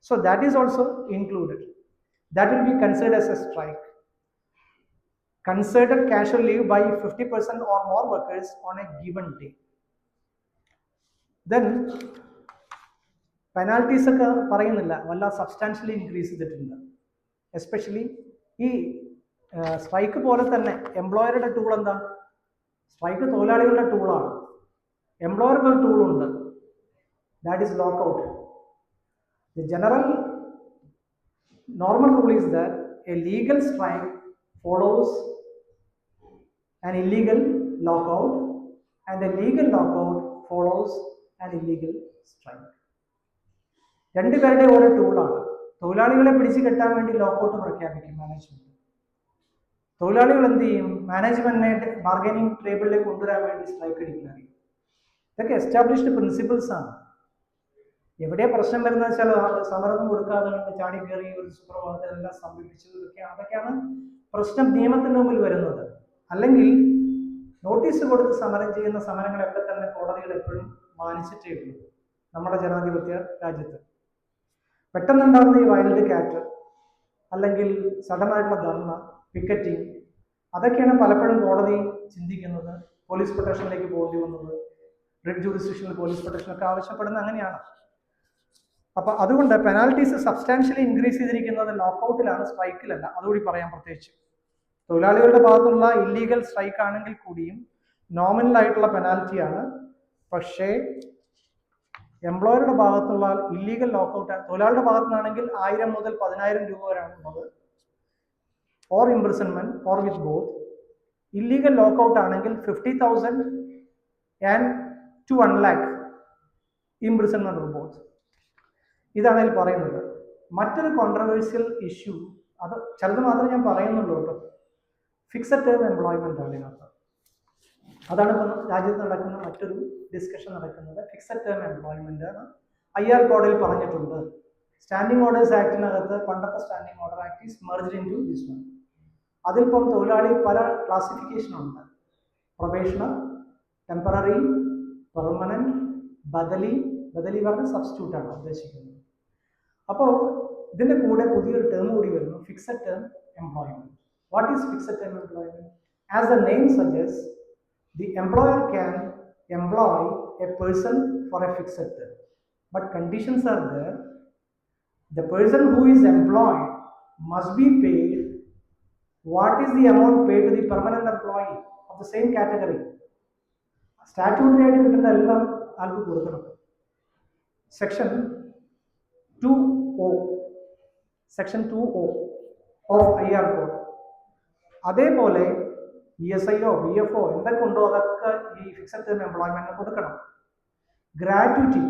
So, that is also included. That will be considered as a strike. Considered casual leave by 50% or more workers on a given day. Then, penalties are substantially increased. Especially, strike employer tool strike tool. Employer tool that is lockout. The general normal rule is that a legal strike follows an illegal lockout and a legal lockout follows an illegal strike. രണ്ടുപേരുടെ ഓരോ ടൂളാണ്. തൊഴിലാളികളെ പിടിച്ചു കെട്ടാൻ വേണ്ടി lockout പ്രഖ്യാപിക്കും management. തൊഴിലാളികൾ എന്ത് ചെയ്യും? മാനേജ്മെന്റിനെ ബാർഗൈനിങ് ടേബിളിലേക്ക് കൊണ്ടുവരാൻ വേണ്ടി സ്ട്രൈക്ക് ഡിക്ലെയർ ചെയ്യും. ഇതൊക്കെ എസ്റ്റാബ്ലിഷ്ഡ് പ്രിൻസിപ്പിൾസ് ആണ്. എവിടെ പ്രശ്നം വരുന്നത് വെച്ചാൽ സമരം കൊടുക്കാതെ ചാടി കയറി ഒരു സുപ്രഭാതത്തിലെല്ലാം സംഭവിച്ചു. അതൊക്കെയാണ് പ്രശ്നം നിയമത്തിന് മുമ്പിൽ വരുന്നത്. അല്ലെങ്കിൽ നോട്ടീസ് കൊടുത്ത് സമരം ചെയ്യുന്ന സമരങ്ങളൊക്കെ തന്നെ കോടതികൾ എപ്പോഴും മാനിച്ചിട്ടേ ഉള്ളൂ നമ്മുടെ ജനാധിപത്യ രാജ്യത്ത്. പെട്ടെന്നുണ്ടാകുന്ന ഈ വൈൽഡ് കാറ്റ് അല്ലെങ്കിൽ സഡനായിട്ടുള്ള ധർണ, പിക്കറ്റിംഗ്, അതൊക്കെയാണ് പലപ്പോഴും കോടതി ചിന്തിക്കുന്നത്. പോലീസ് പ്രൊട്ടക്ഷനിലേക്ക് പോകേണ്ടി വന്നത്, റിട്ട് ജുഡിഷ്യൽ പോലീസ് പ്രൊട്ടക്ഷനൊക്കെ ആവശ്യപ്പെടുന്നത് അങ്ങനെയാണ്. അപ്പം അതുകൊണ്ട് പെനാൽറ്റീസ് സബ്സ്റ്റാൻഷ്യലി ഇൻക്രീസ് ചെയ്തിരിക്കുന്നത് ലോക്കൗട്ടിലാണ്, സ്ട്രൈക്കിലല്ല. അതുകൂടി പറയാം. പ്രത്യേകിച്ച് തൊഴിലാളികളുടെ ഭാഗത്തുള്ള ഇല്ലീഗൽ സ്ട്രൈക്ക് ആണെങ്കിൽ കൂടിയും നോമിനൽ ആയിട്ടുള്ള പെനാൽറ്റിയാണ്. പക്ഷേ എംപ്ലോയറുടെ ഭാഗത്തുള്ള ഇല്ലീഗൽ ലോക്കൗട്ട്, തൊഴിലാളിയുടെ ഭാഗത്തുനിന്നാണെങ്കിൽ 1000 മുതൽ 10,000 രൂപ വരെയാണ് ഉള്ളത്, or imprisonment or with both. Illegal lockout ആണെങ്കിൽ 50,000 and to 1 lakh imprisonment or both. ഇതാണ് അതിൽ പറയുന്നത്. മറ്റൊരു കോൺട്രവേഴ്സ്യൽ ഇഷ്യൂ, അത് ചിലത് മാത്രമേ ഞാൻ പറയുന്നുള്ളൂ കേട്ടോ, ഫിക്സഡ് ടേം എംപ്ലോയ്മെന്റ് ആണ് ഇതിനകത്ത്. അതാണ് ഇപ്പം രാജ്യത്ത് നടക്കുന്ന മറ്റൊരു ഡിസ്കഷൻ നടക്കുന്നത്. ഫിക്സഡ് ടേം എംപ്ലോയ്മെന്റ് ആണ്. IR കോഡിൽ പറഞ്ഞിട്ടുണ്ട്. സ്റ്റാൻഡിംഗ് ഓർഡേഴ്സ് ആക്ടിനകത്ത് പണ്ടത്തെ standing order act is merged into this one. അതിലിപ്പം തൊഴിലാളി പല ക്ലാസിഫിക്കേഷൻ ഉണ്ട്. Probationer, temporary, permanent, badli. Badli പറഞ്ഞ സബ്സ്റ്റിറ്റ്യൂട്ട് ആണ് ഉദ്ദേശിക്കുന്നത്. അപ്പോൾ ഇതിന്റെ കൂടെ പുതിയൊരു ടേം കൂടി വരുന്നു, fixed term employment. What is fixed term employment? As the name suggest, the employer can employ a person for a fixed term, but conditions are there. The person who is employed must be paid what is the amount paid to the permanent employee of the same category. Statutory ആയിട്ട് കിട്ടുന്ന എല്ലാം ആൾക്ക് കൊടുക്കണം. Section 2O of IR code. അതേപോലെ ESIO, BFO എന്തൊക്കെ ഉണ്ടോ അതൊക്കെ ഈ ഫിക്സഡ് ടേം എംപ്ലോയ്മെന്റിന് കൊടുക്കണം. ഗ്രാറ്റുവിറ്റി,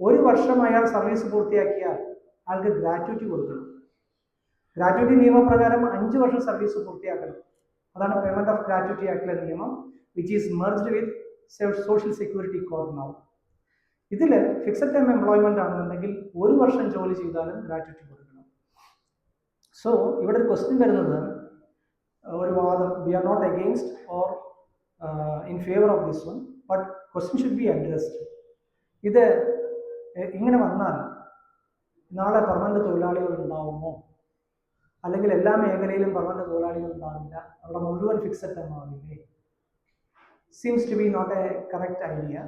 1 വർഷം അയാൾ സർവീസ് പൂർത്തിയാക്കിയാൽ ആൾക്ക് ഗ്രാറ്റുവിറ്റി കൊടുക്കണം. ഗ്രാറ്റുവിറ്റി നിയമപ്രകാരം 5 വർഷം സർവീസ് പൂർത്തിയാക്കണം. അതാണ് പേയ്മെന്റ് ഓഫ് ഗ്രാറ്റുവിറ്റി ആക്ടിലെ നിയമം, which is merged with social security code now. ഇതിൽ ഫിക്സഡ് ടൈം എംപ്ലോയ്മെന്റ് ആണെന്നുണ്ടെങ്കിൽ 1 വർഷം ജോലി ചെയ്താലും ഗ്രാറ്റുവിറ്റി കൊടുക്കണം. സോ ഇവിടെ ഒരു ക്വസ്റ്റ്യൻ വരുന്നത്, ഒരു വാദം, we are not against or in favour of this one, but question should be addressed. ഇത് ഇങ്ങനെ വന്നാൽ നാളെ പെർമനന്റ് തൊഴിലാളികൾ ഉണ്ടാവുമോ? അല്ലെങ്കിൽ എല്ലാ മേഖലയിലും പെർമനന്റ് തൊഴിലാളികൾ ഉണ്ടാവില്ല, അവിടെ മുഴുവൻ ഫിക്സഡ് ടൈം ആവില്ലേ? Seems to be not a correct idea.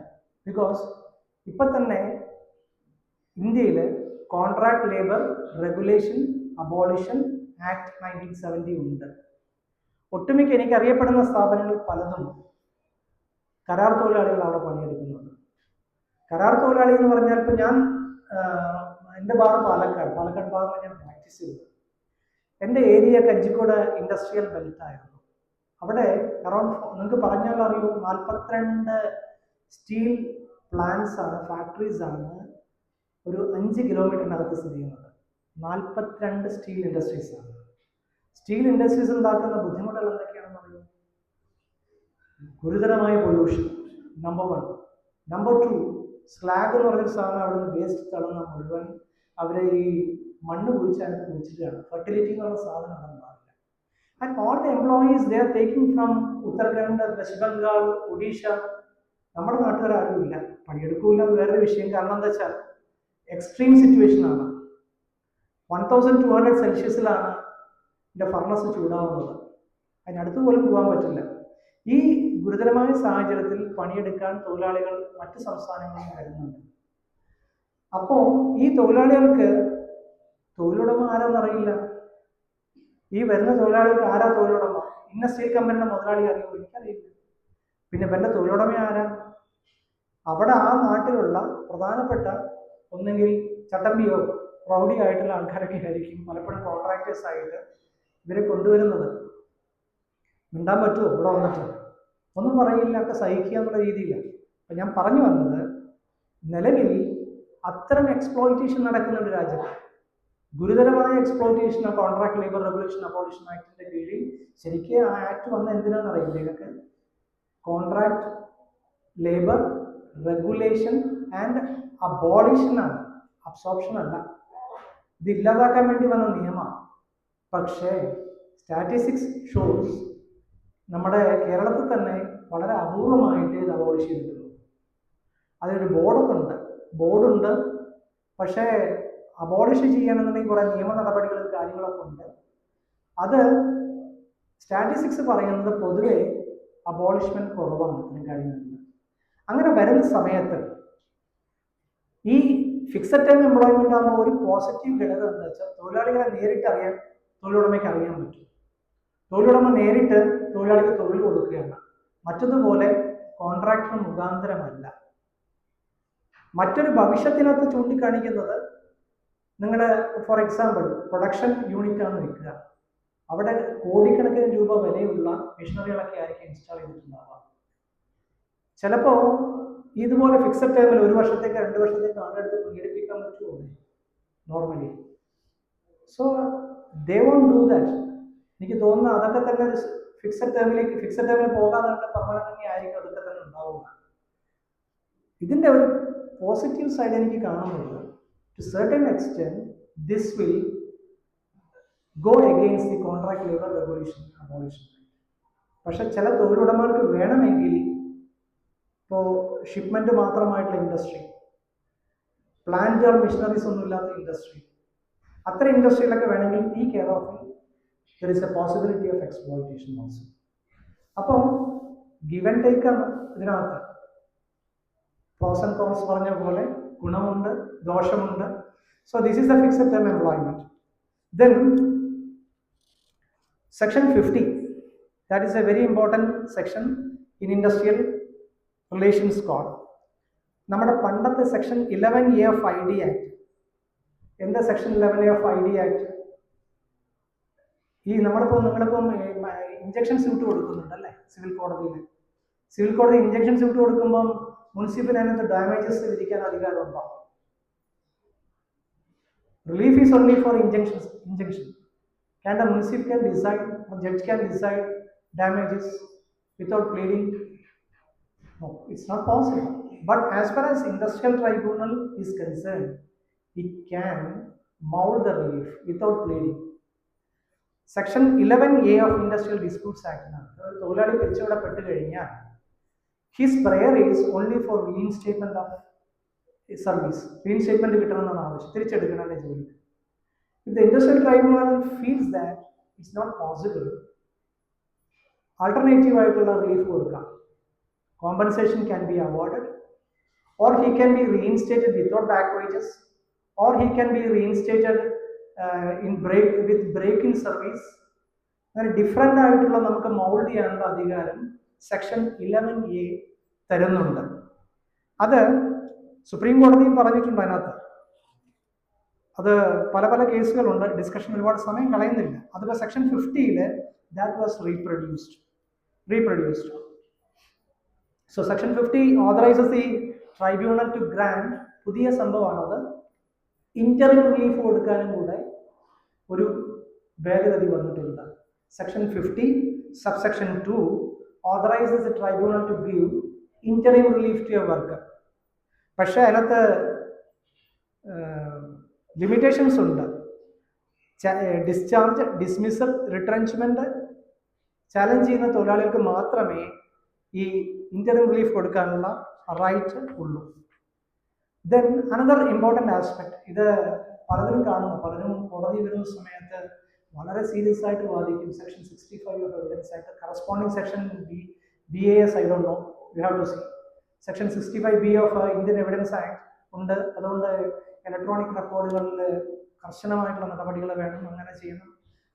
Because ഇപ്പം തന്നെ ഇന്ത്യയിൽ contract labour regulation abolition act 1970 ഉണ്ട്. ഒട്ടുമിക്ക എനിക്കറിയപ്പെടുന്ന സ്ഥാപനങ്ങൾ പലതും കരാർ തൊഴിലാളികൾ അവിടെ പണിയെടുക്കുന്നുണ്ട്. കരാർ തൊഴിലാളി എന്ന് പറഞ്ഞാൽ ഇപ്പം ഞാൻ എൻ്റെ ഭാഗം പാലക്കാട് ഭാഗമാണ് ഞാൻ പ്രാക്ടീസ് ചെയ്തത്. എൻ്റെ ഏരിയ കഞ്ചിക്കോട് ഇൻഡസ്ട്രിയൽ ബെൽറ്റ് ആയിരുന്നു. അവിടെ അറൗണ്ട്, നിങ്ങൾക്ക് പറഞ്ഞാൽ അറിയൂ, 42 സ്റ്റീൽ പ്ലാന്റ്സ് ആണ്, ഫാക്ടറീസ് ആണ് ഒരു 5 കിലോമീറ്ററിനകത്ത് സ്ഥിതി ചെയ്യുന്നത്. 42 സ്റ്റീൽ ഇൻഡസ്ട്രീസ് ആണ്. സ്റ്റീൽ ഇൻഡസ്ട്രീസ് ഉണ്ടാക്കുന്ന ബുദ്ധിമുട്ടുകൾ എന്തൊക്കെയാണെന്ന് അറിയൂ? ഗുരുതരമായ പൊല്യൂഷൻ, നമ്പർ 1. നമ്പർ 2, സ്ലാഗ് എന്ന് പറഞ്ഞൊരു സാധനം അവിടെ നിന്ന് വേസ്റ്റ് തള്ളുന്ന മുഴുവൻ അവരെ ഈ മണ്ണ് കുഴിച്ചതിനകത്ത് കുഴിച്ചിട്ടാണ്. ഫെർട്ടിലിറ്റി എന്ന് പറഞ്ഞ സാധനം അവിടെ മാറില്ല. And all the employees they are taking from Uttarakhand, west Bengal, Odisha. നമ്മുടെ നാട്ടുകാർ ആരും ഇല്ല, പണിയെടുക്കൂല എന്ന് വേറൊരു വിഷയം. കാരണം എന്താ വെച്ചാൽ എക്സ്ട്രീം സിറ്റുവേഷൻ ആണ്. 1200 സെൽഷ്യസിലാണ് എൻ്റെ ഫർണസ് ചൂടാവുന്നത്. അതിനടുത്ത് പോലും പോകാൻ പറ്റില്ല. ഈ ഗുരുതരമായ സാഹചര്യത്തിൽ പണിയെടുക്കാൻ തൊഴിലാളികൾ മറ്റ് സംസ്ഥാനങ്ങളിൽ വരുന്നുണ്ട്. അപ്പോൾ ഈ തൊഴിലാളികൾക്ക് തൊഴിലുടമ ആരാന്നറിയില്ല. ഈ വരുന്ന തൊഴിലാളികൾക്ക് ആരാ തൊഴിലുടമ? ഇന്ന സ്റ്റീൽ കമ്പനിയുടെ മുതലാളി അറിയുമോ? എനിക്കറിയില്ല. പിന്നെ ഇവരുടെ തൊഴിലുടമ ആരാ? അവിടെ ആ നാട്ടിലുള്ള പ്രധാനപ്പെട്ട ഒന്നെങ്കിൽ ചട്ടമ്പിയോ പ്രൗഢിയോ ആയിട്ടുള്ള ആൾക്കാരൊക്കെ ആയിരിക്കും പലപ്പോഴും കോൺട്രാക്ടേഴ്സ് ആയിട്ട് ഇവരെ കൊണ്ടുവരുന്നത്. മിണ്ടാൻ പറ്റുമോ ഇവിടെ വന്നിട്ട്? ഒന്നും പറയില്ല, ഒക്കെ സഹിക്കുക എന്നുള്ള രീതിയില്ല. അപ്പം ഞാൻ പറഞ്ഞു വന്നത്, നിലവിൽ അത്തരം എക്സ്പ്ലോയിറ്റേഷൻ നടക്കുന്ന ഒരു രാജ്യം, ഗുരുതരമായ exploitation of contract labour regulation abolition ആക്ടിന്റെ കീഴിൽ ശരിക്കും ആ ആക്ട് വന്ന എന്തിനാണെന്ന് അറിയില്ല നിങ്ങൾക്ക്? Contract labour regulation and abolition ആണ്, അബ്സോർപ്ഷൻ അല്ല. ഇത് ഇല്ലാതാക്കാൻ വേണ്ടി വന്ന നിയമമാണ്. പക്ഷേ സ്റ്റാറ്റിസ്റ്റിക്സ് ഷോസ് നമ്മുടെ കേരളത്തിൽ തന്നെ വളരെ അപൂർവമായിട്ട് ഇത് അബോളിഷ് ചെയ്തിട്ടുള്ളൂ. അതിനൊരു ബോർഡുണ്ട്. പക്ഷേ അബോളിഷ് ചെയ്യണമെന്നുണ്ടെങ്കിൽ കുറേ നിയമ നടപടികളും കാര്യങ്ങളൊക്കെ ഉണ്ട്. അത് സ്റ്റാറ്റിസ്റ്റിക്സ് പറയുന്നത് പൊതുവെ അബോളിഷ്മെന്റ് കുറവാണ് ഇത്തരം കാര്യങ്ങളിൽ. അങ്ങനെ വരുന്ന സമയത്ത് ഈ ഫിക്സഡ് ടൈം എംപ്ലോയ്മെന്റ് ആകുമ്പോൾ ഒരു പോസിറ്റീവ് ഘടകം എന്താ വെച്ചാൽ തൊഴിലാളികളെ നേരിട്ട് അറിയാൻ തൊഴിലുടമയ്ക്ക് അറിയാൻ പറ്റും. തൊഴിലുടമ നേരിട്ട് തൊഴിലാളിക്ക് തൊഴിൽ കൊടുക്കുകയാണ്. മറ്റതുപോലെ കോൺട്രാക്ടർ മുഖാന്തരമല്ല. മറ്റൊരു ഭവിഷ്യത്തിനകത്ത് ചൂണ്ടിക്കാണിക്കുന്നത്, നിങ്ങൾ ഫോർ എക്സാമ്പിൾ പ്രൊഡക്ഷൻ യൂണിറ്റ് ആണ് വെക്കുക. അവിടെ കോടിക്കണക്കിന് രൂപ വിലയുള്ള മെഷീനറികളൊക്കെ ആയിരിക്കും ഇൻസ്റ്റാൾ ചെയ്തിട്ടുണ്ടാവുക. ചിലപ്പോൾ ഇതുപോലെ ഫിക്സഡ് ടൈമിൽ 1 വർഷത്തേക്ക് 2 വർഷത്തേക്ക് ആളെടുത്ത് പങ്കെടുപ്പിക്കാൻ പറ്റുമോ normally? So they won't do that. എനിക്ക് തോന്നുന്നു അതൊക്കെ തന്നെ ഫിക്സഡ് ടൈമിൽ പോകാതെ പെർമനന്റ് ആയിരിക്കും അതൊക്കെ തന്നെ ഉണ്ടാവുക. ഇതിന്റെ ഒരു പോസിറ്റീവ് സൈഡ് എനിക്ക് കാണുന്നത്, to certain extent this will go against the contract labour regulation abolition. പക്ഷെ ചില തൊഴിലുടമകൾക്ക് വേണമെങ്കിൽ, ഇപ്പോൾ ഷിപ്മെന്റ് മാത്രമായിട്ടുള്ള ഇൻഡസ്ട്രി, പ്ലാന്റ് ഓർ മെഷീനറീസ് ഒന്നും ഇല്ലാത്ത ഇൻഡസ്ട്രി, അത്തരം ഇൻഡസ്ട്രിയിലൊക്കെ വേണമെങ്കിൽ ഈ care of there is a possibility of exploitation also. അപ്പോൾ ഗിവ് ആൻഡ് ടേക്ക് ആണ് ഇതിനകത്ത്. പ്രോസ് ആൻഡ് കോൺസ് പറഞ്ഞ പോലെ ഗുണമുണ്ട്, ദോഷമുണ്ട്. So this is the fixed time employment. Then section 50, that is a very important section in industrial relations code. നമ്മുടെ പണ്ടത്തെ section 11A of ID act. എന്താ section 11A of ID act? ഈ നിങ്ങളിപ്പം injunction suit കൊടുക്കുന്നുണ്ടല്ലേ civil കോടതിയിൽ. Civil കോടതി injunction suit കൊടുക്കുമ്പം municipal അതിനകത്ത് ഡാമേജസ് വിധിക്കാൻ അധികാരമുണ്ടോ? Relief is only for injunction. Can the municipal can decide, or judge can decide damages without pleading? No, it's not possible. But as far as industrial tribunal is concerned, it can mould the relief without pleading. Section 11A of Industrial Disputes Act തൊഴിലാളി പിരിച്ചുവിടപ്പെട്ട് കഴിഞ്ഞാൽ his prayer is only for reinstatement of service. റീഇൻസ്റ്റേറ്റ്മെന്റ് കിട്ടണമെന്നാണ് ആവശ്യം, തിരിച്ചെടുക്കണമെന്ന് ജോലി. If the industrial tribunal feels that it's not possible, alternative ആയിട്ടുള്ള relief കൊടുക്കാം. Compensation can be awarded, or he can be reinstated without back wages, or he can be reinstated with break in service. അങ്ങനെ different ആയിട്ടുള്ള നമുക്ക് mould ചെയ്യാനുള്ള അധികാരം section 11A തരുന്നുണ്ട്. അത് supreme കോടതിയും പറഞ്ഞിട്ടുണ്ട് അതിനകത്ത്. അത് പല പല കേസുകളുണ്ട്, ഡിസ്കഷൻ ഒരുപാട് സമയം കളയുന്നില്ല. അതിപ്പോൾ section 50 that was reproduced. So section 50 authorizes the tribunal to grant, പുതിയ സംഭവമാണത്, ഇന്ററിം റിലീഫ് കൊടുക്കാനും കൂടെ ഒരു ഭേദഗതി വന്നിട്ടുണ്ട്. Section 50 subsection 2 authorizes the tribunal to give interim relief to a worker. പക്ഷേ അതിനകത്ത് ലിമിറ്റേഷൻസ് ഉണ്ട്. ഡിസ്ചാർജ്, ഡിസ്മിസൽ, റിട്രെഞ്ച്മെന്റ് ചാലഞ്ച് ചെയ്യുന്ന തൊഴിലാളികൾക്ക് മാത്രമേ ഈ ഇന്ററിം റിലീഫ് കൊടുക്കാനുള്ള റൈറ്റ് ഉള്ളൂ. ദെൻ അനദർ ഇമ്പോർട്ടൻ്റ് ആസ്പെക്ട്, ഇത് പലരും കാണുന്നു, പലരും കോടതി വരുന്ന സമയത്ത് വളരെ സീരിയസ് ആയിട്ട് വാദിക്കും. Section 65 of evidence act, corresponding section BAS, I don't know, you have to see. Section 65B of Indian evidence act ഉണ്ട്. അതുകൊണ്ട് ഇലക്ട്രോണിക് റെക്കോർഡുകളിൽ കർശനമായിട്ടുള്ള നടപടികൾ വേണം, അങ്ങനെ ചെയ്യണം.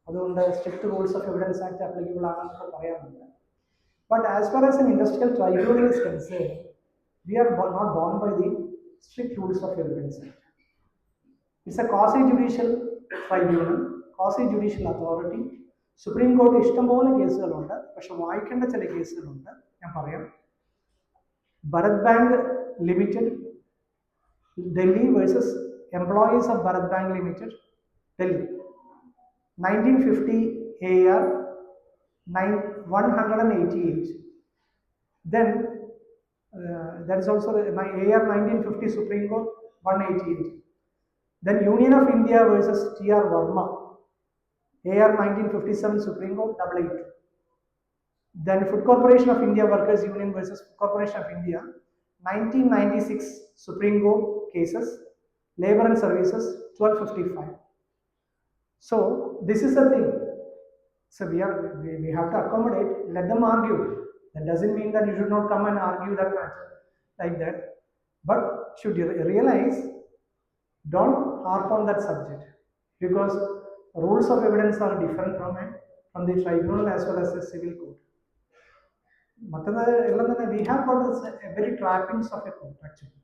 അതുകൊണ്ട് strict rules of evidence act applicable ആണെന്നൊക്കെ പറയാറുണ്ട്. But as far as an industrial tribunal is concerned, we are not bound by the strict rules of evidence act. It's a quasi-judicial tribunal, quasi-judicial authority. Supreme കോടതി ഇഷ്ടംപോലെ കേസുകളുണ്ട്, പക്ഷെ വായിക്കേണ്ട ചില കേസുകളുണ്ട്. ഞാൻ പറയാം. Bharat bank limited, Delhi versus employees of Bharat bank limited, Delhi, 1950 AR 188. Then that is also AR 1950 Supreme Court 188. Then Union of India versus TR Verma, AR 1957 Supreme Court 882. Then Food Corporation of India Workers Union versus Food Corporation of India 1996 Supreme Court cases, Labor and Services 1255. So this is the thing. So we have to accommodate, let them argue. That doesn't mean that you should not come and argue that matter like that. But should you realize, don't harp on that subject, because rules of evidence are different from the tribunal as well as the civil court. We have got a very trappings of a court actually.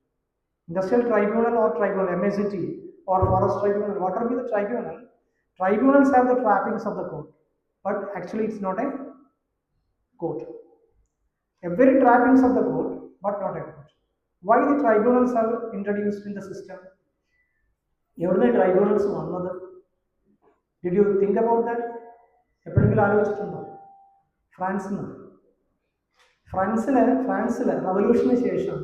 Industrial tribunal or tribunal, MACT or forest tribunal, whatever be the tribunal, tribunals have the trappings of the court, but actually it's not a court. A very trappings of the court, but not a court. Why the tribunals are introduced in the system? എവിടുന്ന് tribunals വന്നത്? Did you think about that? എപ്പോഴെങ്കിലും ആലോചിച്ചിട്ടുണ്ടോ? ഫ്രാൻസിൽ റവല്യൂഷന് ശേഷം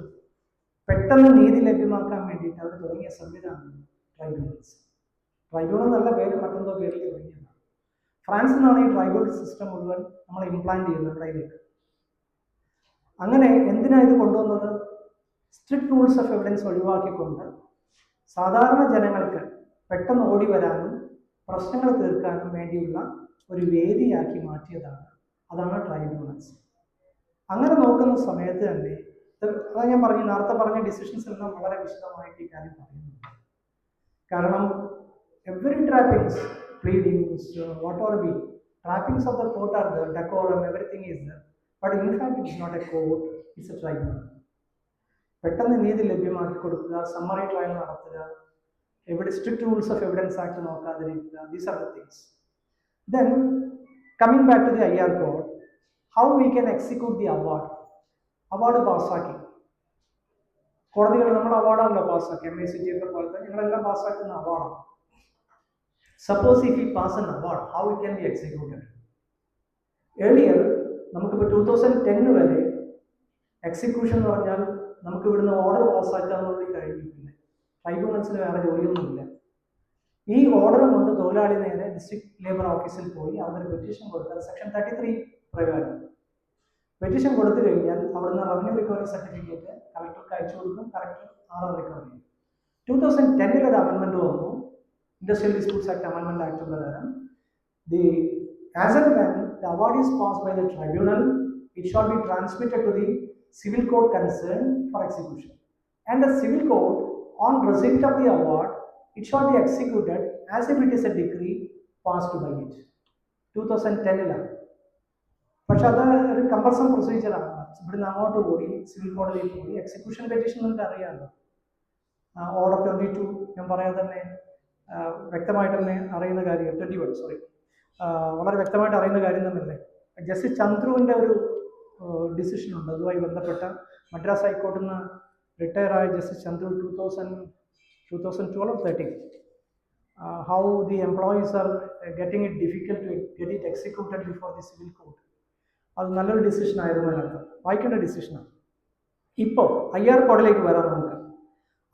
പെട്ടെന്ന് നീതി ലഭ്യമാക്കാൻ വേണ്ടിയിട്ട് അവർ തുടങ്ങിയ സംവിധാനം ട്രൈബ്യൂണൽസ്. ട്രൈബ്യൂണൽ നല്ല പേര് മറ്റെന്തോ പേരിൽ തുടങ്ങിയതാണ്. ഫ്രാൻസിൽ നിന്നാണ് ഈ ട്രൈബ്യൂണൽ സിസ്റ്റം മുഴുവൻ നമ്മൾ ഇംപ്ലാന്റ് ചെയ്യുന്നത് ഇവിടേക്ക്. അങ്ങനെ എന്തിനാണ് ഇത് കൊണ്ടുവന്നത്? സ്ട്രിക്റ്റ് റൂൾസ് ഓഫ് എവിഡൻസ് ഒഴിവാക്കിക്കൊണ്ട് സാധാരണ ജനങ്ങൾക്ക് പെട്ടെന്ന് ഓടി വരാനും പ്രശ്നങ്ങൾ തീർക്കാനും വേണ്ടിയുള്ള ഒരു വേദിയാക്കി മാറ്റിയതാണ്. അതാണ് ട്രൈബ്യൂണൽസ്. അങ്ങനെ നോക്കുന്ന സമയത്ത് തന്നെ അതാ ഞാൻ പറഞ്ഞു, നേരത്തെ പറഞ്ഞ ഡിസിഷൻസ് എല്ലാം വളരെ വിശദമായിട്ട് ഈ കാര്യം പറയുന്നുണ്ട്. കാരണം every trappings, pleadings, what or be trappings of the court are there, decorum, everything is there, but in fact it is not a court, it's a tribunal. പെട്ടെന്ന് നീതി ലഭ്യമാക്കി കൊടുക്കുക, സമ്മറി ട്രയൽ നടത്തുക, എവിടെ strict rules of evidence act നോക്കാതിരിക്കുക, these are the things. Then coming back to the IR code, how we can execute the award പാസ്സാക്കി. കോടതികൾ നമ്മൾ അവാർഡാണല്ലോ പാസ്സാക്കി, MACT ഒക്കെ പോലത്തെ ഞങ്ങളെല്ലാം പാസ്സാക്കുന്ന അവാർഡാണ്. Suppose if we pass an award, how it can be executed? Earlier, നമുക്കിപ്പോൾ 2010 വരെ എക്സിക്യൂഷൻ എന്ന് പറഞ്ഞാൽ നമുക്ക് ഇവിടുന്ന് ഓർഡർ പാസ്സാക്കാന്നുള്ളത് കഴിഞ്ഞു. പിന്നെ ട്രൈബ്യൂണൽസിന് വേറെ ജോലിയൊന്നുമില്ല. ഈ ഓർഡർ കൊണ്ട് തൊഴിലാളി നേരെ ഡിസ്ട്രിക്ട് ലേബർ ഓഫീസിൽ പോയി അവിടെ പെറ്റീഷൻ കൊടുത്താൽ സെക്ഷൻ 33 പ്രകാരം പെറ്റീഷൻ കൊടുത്തു കഴിഞ്ഞാൽ അവിടുന്ന് റവന്യൂ റിക്കവറി സർട്ടിഫിക്കറ്റ് കളക്ടർക്ക് അയച്ചു കൊടുക്കും. കളക്ടർ ആർ റിക്കവർ ചെയ്യും. 2010 ഒരു അമെൻമെന്റ് വന്നു, Industrial Disputes Act Amendment Act പ്രകാരം as and when the award is passed by the tribunal, it shall be transmitted to the civil court concerned for execution, and the civil court on receipt of the award, it shall be executed as if it is a decree passed by it. 2010 പക്ഷെ അത് ഒരു compulsory പ്രൊസീജിയറാണ്. ഇവിടുന്ന് അങ്ങോട്ട് കൂടി civil കോടതിയിൽ പോയി execution petition നമുക്ക് അറിയാമല്ലോ. ഓർഡർ 22 ഞാൻ പറയാതെ തന്നെ വ്യക്തമായിട്ട് തന്നെ അറിയുന്ന കാര്യം, 21 വളരെ വ്യക്തമായിട്ട് അറിയുന്ന കാര്യം തന്നെയല്ലേ. ജസ്റ്റിസ് ചന്ദ്രുവിൻ്റെ ഒരു ഡിസിഷൻ ഉണ്ട് അതുമായി ബന്ധപ്പെട്ട. മദ്രാസ് ഹൈക്കോർട്ടിൽ നിന്ന് റിട്ടയർ ആയ justice Chandru 2012 or 13 how the employees are getting it difficult to get it executed before the civil court. അത് നല്ലൊരു ഡിസിഷൻ ആയിരുന്നു, അതിനകത്ത് വായിക്കേണ്ട ഡിസിഷനാണ്. ഇപ്പോൾ IR കോഡിലേക്ക് വരാം നമുക്ക്.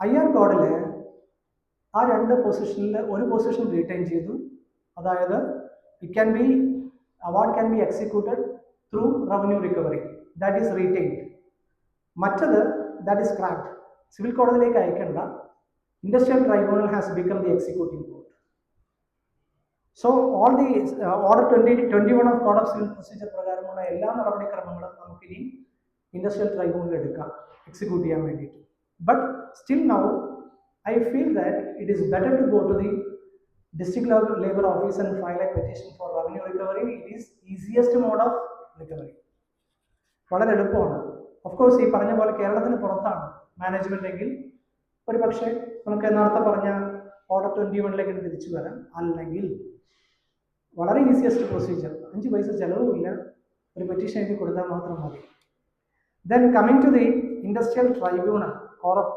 IR കോഡിലെ ആ രണ്ട് പൊസിഷനിൽ ഒരു പൊസിഷൻ റീറ്റെയിൻ ചെയ്തു. അതായത് award can be executed through revenue recovery, that is retained. മറ്റത് that is scrapped. സിവിൽ കോടതിയിലേക്ക് അയക്കേണ്ട. Industrial tribunal has become the executive court. So all the order 21 of code of civil procedure പ്രകാരമുള്ള എല്ലാ നടപടിക്രമങ്ങളും നമുക്കിനി industrial ട്രൈബ്യൂണലിൽ എടുക്കാം execute ചെയ്യാൻ വേണ്ടിയിട്ട്. But still now I feel that it is better to go to the district labor office and file a petition for revenue recovery. It is easiest mode of recovery. വളരെ എളുപ്പമാണ്. Of course ഈ പറഞ്ഞ പോലെ കേരളത്തിന് പുറത്താണ് management എങ്കിൽ ഒരു പക്ഷേ നമുക്ക് നേരത്തെ പറഞ്ഞ ഓർഡർ 21 തിരിച്ചു വരാം. അല്ലെങ്കിൽ വളരെ ഈസിയസ്റ്റ് പ്രൊസീജിയർ, 5 പൈസ ചിലവുമില്ല, ഒരു പെറ്റീഷൻ എഴുതി കൊടുത്താൽ മാത്രം മതി. Then coming to the industrial tribunal quorum,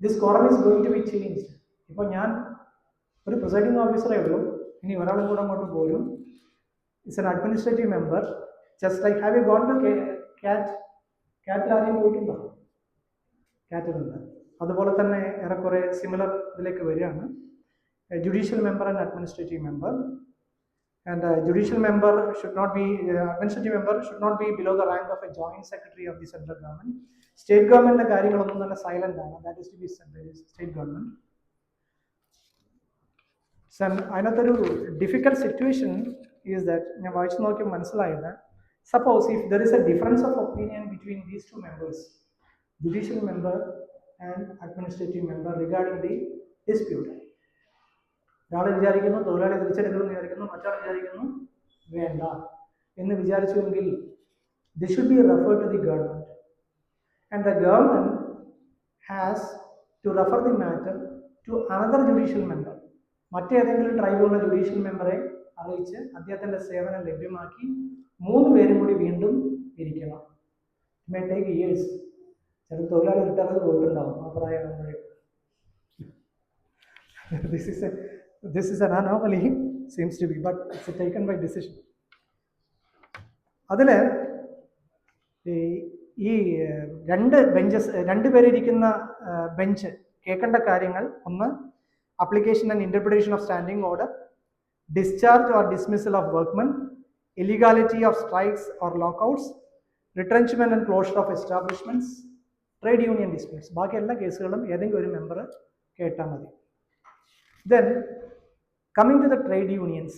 this quorum is going to be changed. ഇപ്പോൾ ഞാൻ ഒരു പ്രിസൈഡിംഗ് ഓഫീസറേ ഉള്ളൂ, ഇനി ഒരാളും കൂടെ അങ്ങോട്ട് പോരും. It's an administrative member. Just like have you gone to കാറ്റിൽ ആരെയും പോയിട്ടുണ്ടോ? കാറ്റിലുണ്ട്. അതുപോലെ തന്നെ ഏറെക്കുറെ സിമിലർ ഇതിലേക്ക് വരികയാണ്. Judicial member and administrative member. And judicial member should not be, administrative member should not be below the rank of a joint secretary of the central government. State government കാര്യങ്ങളൊന്നും തന്നെ സൈലന്റ് ആണ്. That is to be state government. So അതിനകത്തൊരു difficult situation is that ഞാൻ വായിച്ചു നോക്കി മനസ്സിലായത്, suppose if there is a difference of opinion between these two members, judicial member and administrative member regarding the dispute. ഒരാൾ വിചാരിക്കുന്നു തൊഴിലാളി തിരിച്ചെടുക്കണമെന്ന് വിചാരിക്കുന്നു, മറ്റാൾ വിചാരിക്കുന്നു വേണ്ട എന്ന് വിചാരിച്ചുവെങ്കിൽ this should be refer to the government and the government has to refer the matter to another judicial member. മറ്റേതെങ്കിലും ട്രൈബ്യൂണൽ ജുഡീഷ്യൽ മെമ്പറെ അറിയിച്ച് അദ്ദേഹത്തിൻ്റെ സേവനം ലഭ്യമാക്കി 3 പേരും കൂടി വീണ്ടും ഇരിക്കണം. May take years. ചില തൊഴിലാളി റിട്ടയർ പോയിട്ടുണ്ടാവും ആ പ്രായമാകുമ്പോഴേ. This is an anomaly, seems to be, but it's a taken by decision. അതിൽ ഈ രണ്ട് പേരിരിക്കുന്ന ബെഞ്ച് കേൾക്കേണ്ട കാര്യങ്ങൾ, ഒന്ന് application and interpretation of standing order, discharge or dismissal of workmen, illegality of strikes or lockouts, retrenchment and closure of establishments, trade union disputes. ബാക്കി എല്ലാ കേസുകളും ഏതെങ്കിലും ഒരു മെമ്പർ കേട്ടാൽ മതി. Then coming to the trade unions,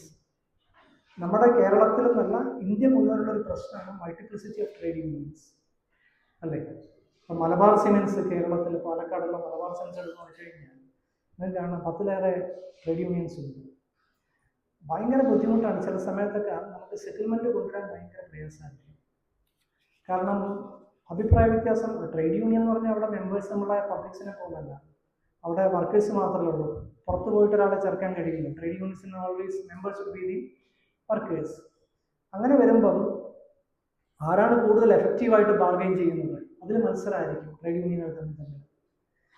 നമ്മുടെ കേരളത്തിൽ നിന്നല്ല ഇന്ത്യ മുഴുവനുള്ള ഒരു പ്രശ്നമാണ് മൾട്ടിപ്ലിസിറ്റി ഓഫ് ട്രേഡ് യൂണിയൻസ് അല്ലേ. ഇപ്പം മലബാർ സിമെന്റ്സ് കേരളത്തിൽ പാലക്കാടുള്ള മലബാർ സിമെന്റ്സ് എടുത്ത് നോക്കിക്കഴിഞ്ഞാൽ കാരണം 10ലേറെ ട്രേഡ് യൂണിയൻസ് ഉണ്ട്. ഭയങ്കര ബുദ്ധിമുട്ടാണ്. ചില സമയത്തൊക്കെ നമുക്ക് സെറ്റിൽമെന്റ് കൊണ്ടുവരാൻ ഭയങ്കര പ്രയാസമായിരിക്കും. കാരണം അഭിപ്രായ വ്യത്യാസം. ട്രേഡ് യൂണിയൻ എന്ന് പറഞ്ഞാൽ അവിടെ മെമ്പേഴ്സ് നമ്മളെ പബ്ലിക്സിനെ പോലല്ല, അവിടെ വർക്കേഴ്സ് മാത്രമേ ഉള്ളൂ. പുറത്ത് പോയിട്ട് ഒരാളെ ചേർക്കാൻ കഴിയില്ല. ട്രേഡ് യൂണിയൻസിന് always members should be the workers. അങ്ങനെ വരുമ്പം ആരാണ് കൂടുതൽ എഫക്റ്റീവായിട്ട് ബാർഗെയിൻ ചെയ്യുന്നത് അതിൽ മത്സരമായിരിക്കും ട്രേഡ് യൂണിയനുകൾ തമ്മിൽ.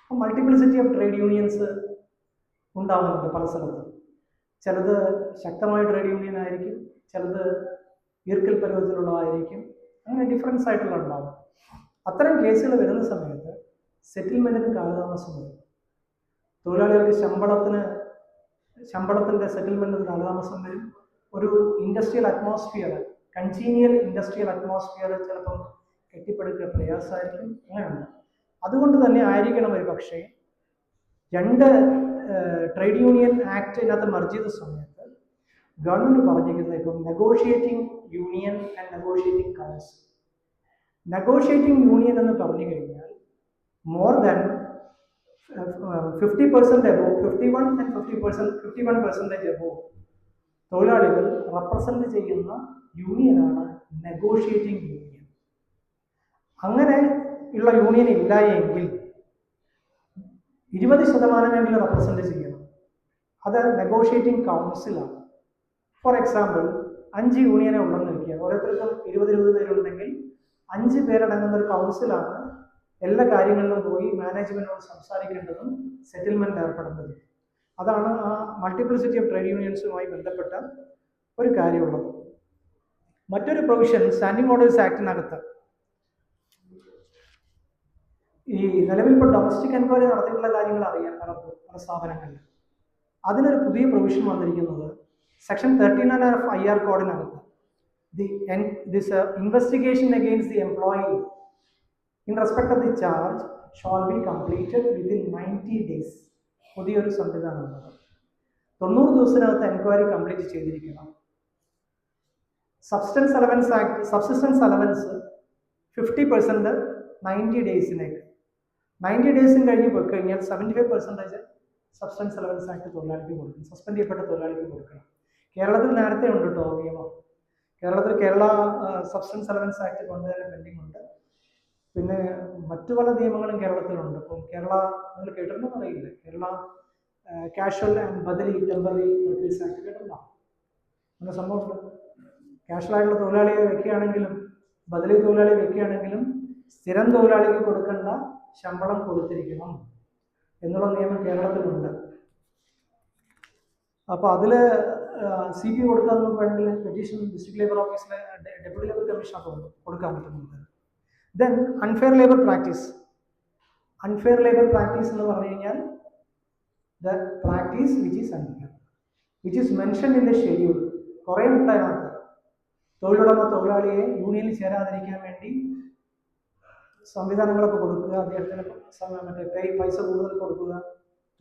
അപ്പം മൾട്ടിപ്ലിസിറ്റി ഓഫ് ട്രേഡ് യൂണിയൻസ് ഉണ്ടാകുന്നുണ്ട് പല സ്ഥലത്തും. ചിലത് ശക്തമായ ട്രേഡ് യൂണിയൻ ആയിരിക്കും, ചിലത് ഈർക്കൽ പരുവത്തിലുള്ളതായിരിക്കും, അങ്ങനെ ഡിഫറൻസ് ആയിട്ടുള്ള ഉണ്ടാവും. അത്തരം കേസുകൾ വരുന്ന സമയത്ത് സെറ്റിൽമെൻറ്റിന് കാലതാമസം വരും. തൊഴിലാളികൾക്ക് ശമ്പളത്തിൻ്റെ സെറ്റിൽമെൻറ്റിന് കാലതാമസം വരും. ഒരു industrial atmosphere, congenial industrial atmosphere ചിലപ്പം കെട്ടിപ്പടുക്കുക പ്രയാസമായിരിക്കും. അങ്ങനെയുണ്ട്. അതുകൊണ്ട് തന്നെ ആയിരിക്കണം ഒരു പക്ഷേ 2 ട്രേഡ് യൂണിയൻ ആക്ട് ഇതിനകത്ത് മർജ് ചെയ്ത സമയത്ത് ഗവൺമെൻറ് പറഞ്ഞിരിക്കുന്നത് ഇപ്പം negotiating union and negotiating council. Negotiating union എന്ന് പറഞ്ഞു കഴിഞ്ഞാൽ മോർ ദാൻ 50% എബോവ്, 51% എബോവ് തൊഴിലാളികൾ റെപ്രസെന്റ് ചെയ്യുന്ന യൂണിയനാണ് നെഗോഷിയേറ്റിംഗ് യൂണിയൻ. അങ്ങനെ ഉള്ള യൂണിയൻ ഇല്ല എങ്കിൽ 20% റെപ്രസെന്റ് ചെയ്യണം. അത് നെഗോഷിയേറ്റിംഗ് കൗൺസിലാണ്. ഫോർ എക്സാമ്പിൾ 5 യൂണിയനെ ഉണ്ടെന്ന് വയ്ക്കുക. ഓരോരുത്തർക്കും 20 പേരുണ്ടെങ്കിൽ 5 പേരടങ്ങുന്ന ഒരു കൗൺസിലാണ് എല്ലാ കാര്യങ്ങളിലും പോയി മാനേജ്മെന്റിനോട് സംസാരിക്കേണ്ടതും സെറ്റിൽമെന്റ് ഏർപ്പെടേണ്ടതും. അതാണ് ആ മൾട്ടിപ്ലിസിറ്റി ഓഫ് ട്രേഡ് യൂണിയൻസുമായി ബന്ധപ്പെട്ട ഒരു കാര്യമുള്ളത്. മറ്റൊരു പ്രൊവിഷൻ സ്റ്റാൻഡിംഗ് ഓർഡേഴ്സ് ആക്ടിനകത്ത് ഈ നിലവിൽ ഇപ്പോൾ ഡൊമസ്റ്റിക് എൻക്വയറി നടത്തിയിട്ടുള്ള കാര്യങ്ങൾ അറിയാം പല സ്ഥാപനങ്ങളിൽ. അതിനൊരു പുതിയ പ്രൊവിഷൻ വന്നിരിക്കുന്നത് സെക്ഷൻ 39 ഓഫ് IR കോഡിനകത്ത് this investigation against the employee in respect of the charge shall be completed within 90 days. പുതിയൊരു സംവിധാനമാണ്. 90 ദിവസത്തിനകത്ത് എൻക്വയറി കംപ്ലീറ്റ് ചെയ്തിരിക്കണം. സബ്സിസ്റ്റൻസ് അലവൻസ് 50% 90 ഡേയ്സിലേക്ക്, 90 ഡേയ്സും കഴിഞ്ഞ് പോയി കഴിഞ്ഞാൽ 75% സബ്സിസ്റ്റൻസ് അലവൻസ് ആക്ട് തൊഴിലാളിക്ക് കൊടുക്കണം, സസ്പെൻഡ് ചെയ്യപ്പെട്ട തൊഴിലാളിക്ക് കൊടുക്കണം. കേരളത്തിൽ നേരത്തെ ഉണ്ട് കേട്ടോ നിയമം. കേരളത്തിൽ കേരള സബ്സിസ്റ്റൻസ് അലവൻസ് ആക്ട് കൊണ്ടുവരാൻ പെൻഡിങ് ഉണ്ട്. പിന്നെ മറ്റു പല നിയമങ്ങളും കേരളത്തിലുണ്ട്. ഇപ്പം കേരള നിങ്ങൾ കേട്ടിട്ടുണ്ടോ അറിയില്ല, Kerala casual and badli temporary workers act കേട്ടിട്ടുണ്ടോ? അങ്ങനെ സംഭവമുണ്ട്. കാഷ്വലായിട്ടുള്ള തൊഴിലാളിയെ വെക്കുകയാണെങ്കിലും ബദലി തൊഴിലാളിയെ വെക്കുകയാണെങ്കിലും സ്ഥിരം തൊഴിലാളിക്ക് കൊടുക്കേണ്ട ശമ്പളം കൊടുത്തിരിക്കണം എന്നുള്ള നിയമം കേരളത്തിലുണ്ട്. അപ്പോൾ അതിൽ CP കൊടുക്കാൻ വേണമെങ്കിൽ പെറ്റീഷൻ ഡിസ്ട്രിക്ട് ലേബർ ഓഫീസിലെ ഡെപ്യൂട്ടി ലേബർ കമ്മീഷനൊക്കെ കൊടുക്കാൻ പറ്റുന്നുണ്ട്. Then unfair labour practice. Unfair labour practice എന്ന് പറഞ്ഞു കഴിഞ്ഞാൽ the practice which is unfair which is mention in the schedule. കുറേ ഉണ്ടായതിനകത്ത് തൊഴിലുടമ തൊഴിലാളിയെ യൂണിയനിൽ ചേരാതിരിക്കാൻ വേണ്ടി സംവിധാനങ്ങളൊക്കെ കൊടുക്കുക, അദ്ദേഹത്തിന് മറ്റേ പൈസ കൂടുതൽ കൊടുക്കുക,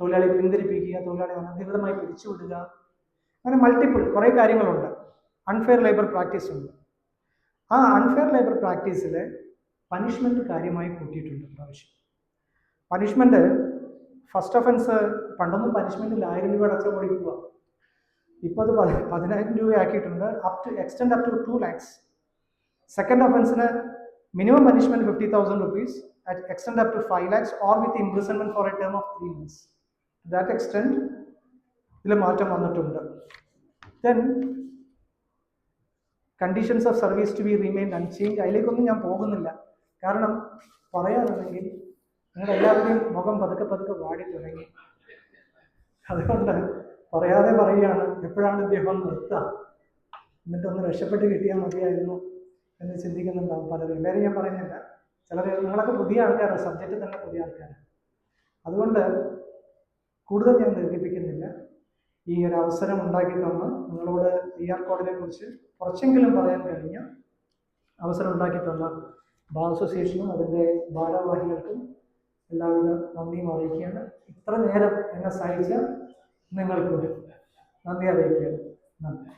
തൊഴിലാളിയെ പിന്തിരിപ്പിക്കുക, തൊഴിലാളിയെ അനധികൃതമായി പിരിച്ചുവിടുക, അങ്ങനെ മൾട്ടിപ്പിൾ കുറേ കാര്യങ്ങളുണ്ട്. അൺഫെയർ ലേബർ പ്രാക്ടീസ് ഉണ്ട്. ആ അൺഫെയർ ലേബർ പ്രാക്ടീസിൽ പനിഷ്മെൻറ്റ് കാര്യമായി കൂട്ടിയിട്ടുണ്ട് പ്രാവശ്യം. പനിഷ്മെൻറ്റ് ഫസ്റ്റ് ഒഫൻസ് പണ്ടൊന്നും പനിഷ്മെൻറ്റിൽ 1000 രൂപ അടച്ച ഓടിക്കുക. ഇപ്പോൾ അത് 10,000 രൂപ ആക്കിയിട്ടുണ്ട്, extend up to 2 lakhs. Second ഒഫൻസിന് minimum punishment 50,000 rupees, extend up to 5 lakhs or with imprisonment for a term of 3 months. To that extent ഇതിൽ മാറ്റം വന്നിട്ടുണ്ട്. Then conditions of service to be remained unchanged. അതിലേക്കൊന്നും ഞാൻ പോകുന്നില്ല, കാരണം പറയാനാണെങ്കിൽ നിങ്ങളെല്ലാവരുടെയും മുഖം പതുക്കെ പതുക്കെ വാടി തുടങ്ങി. അതുകൊണ്ട് പറയാതെ പറയുകയാണ്, എപ്പോഴാണ് ഇദ്ദേഹം നിർത്തുക, എന്നിട്ടൊന്ന് രക്ഷപ്പെട്ട് കിട്ടിയാൽ മതിയായിരുന്നു എന്ന് ചിന്തിക്കുന്നുണ്ടാവും പലരും. എല്ലാവരും ഞാൻ പറയുന്നില്ല, ചിലർ നിങ്ങളൊക്കെ പുതിയ ആൾക്കാരാണ്, സബ്ജക്റ്റ് തന്നെ പുതിയ ആൾക്കാരാണ്. അതുകൊണ്ട് കൂടുതൽ ഞാൻ ദീർഘിപ്പിക്കുന്നില്ല. ഈ ഒരു അവസരം ഉണ്ടാക്കി തന്ന് നിങ്ങളോട് IR കോഡിനെ കുറിച്ച് കുറച്ചെങ്കിലും പറയാൻ കഴിഞ്ഞ അവസരം ഉണ്ടാക്കി തന്ന ബാർ അസോസിയേഷനും അതിൻ്റെ ഭാരവാഹികൾക്കും എല്ലാവിധ നന്ദിയും അറിയിക്കുകയാണ്. ഇത്ര നേരം എന്നെ സഹായിച്ച നിങ്ങൾക്ക് നന്ദി അറിയിക്കുകയാണ്. നന്ദി.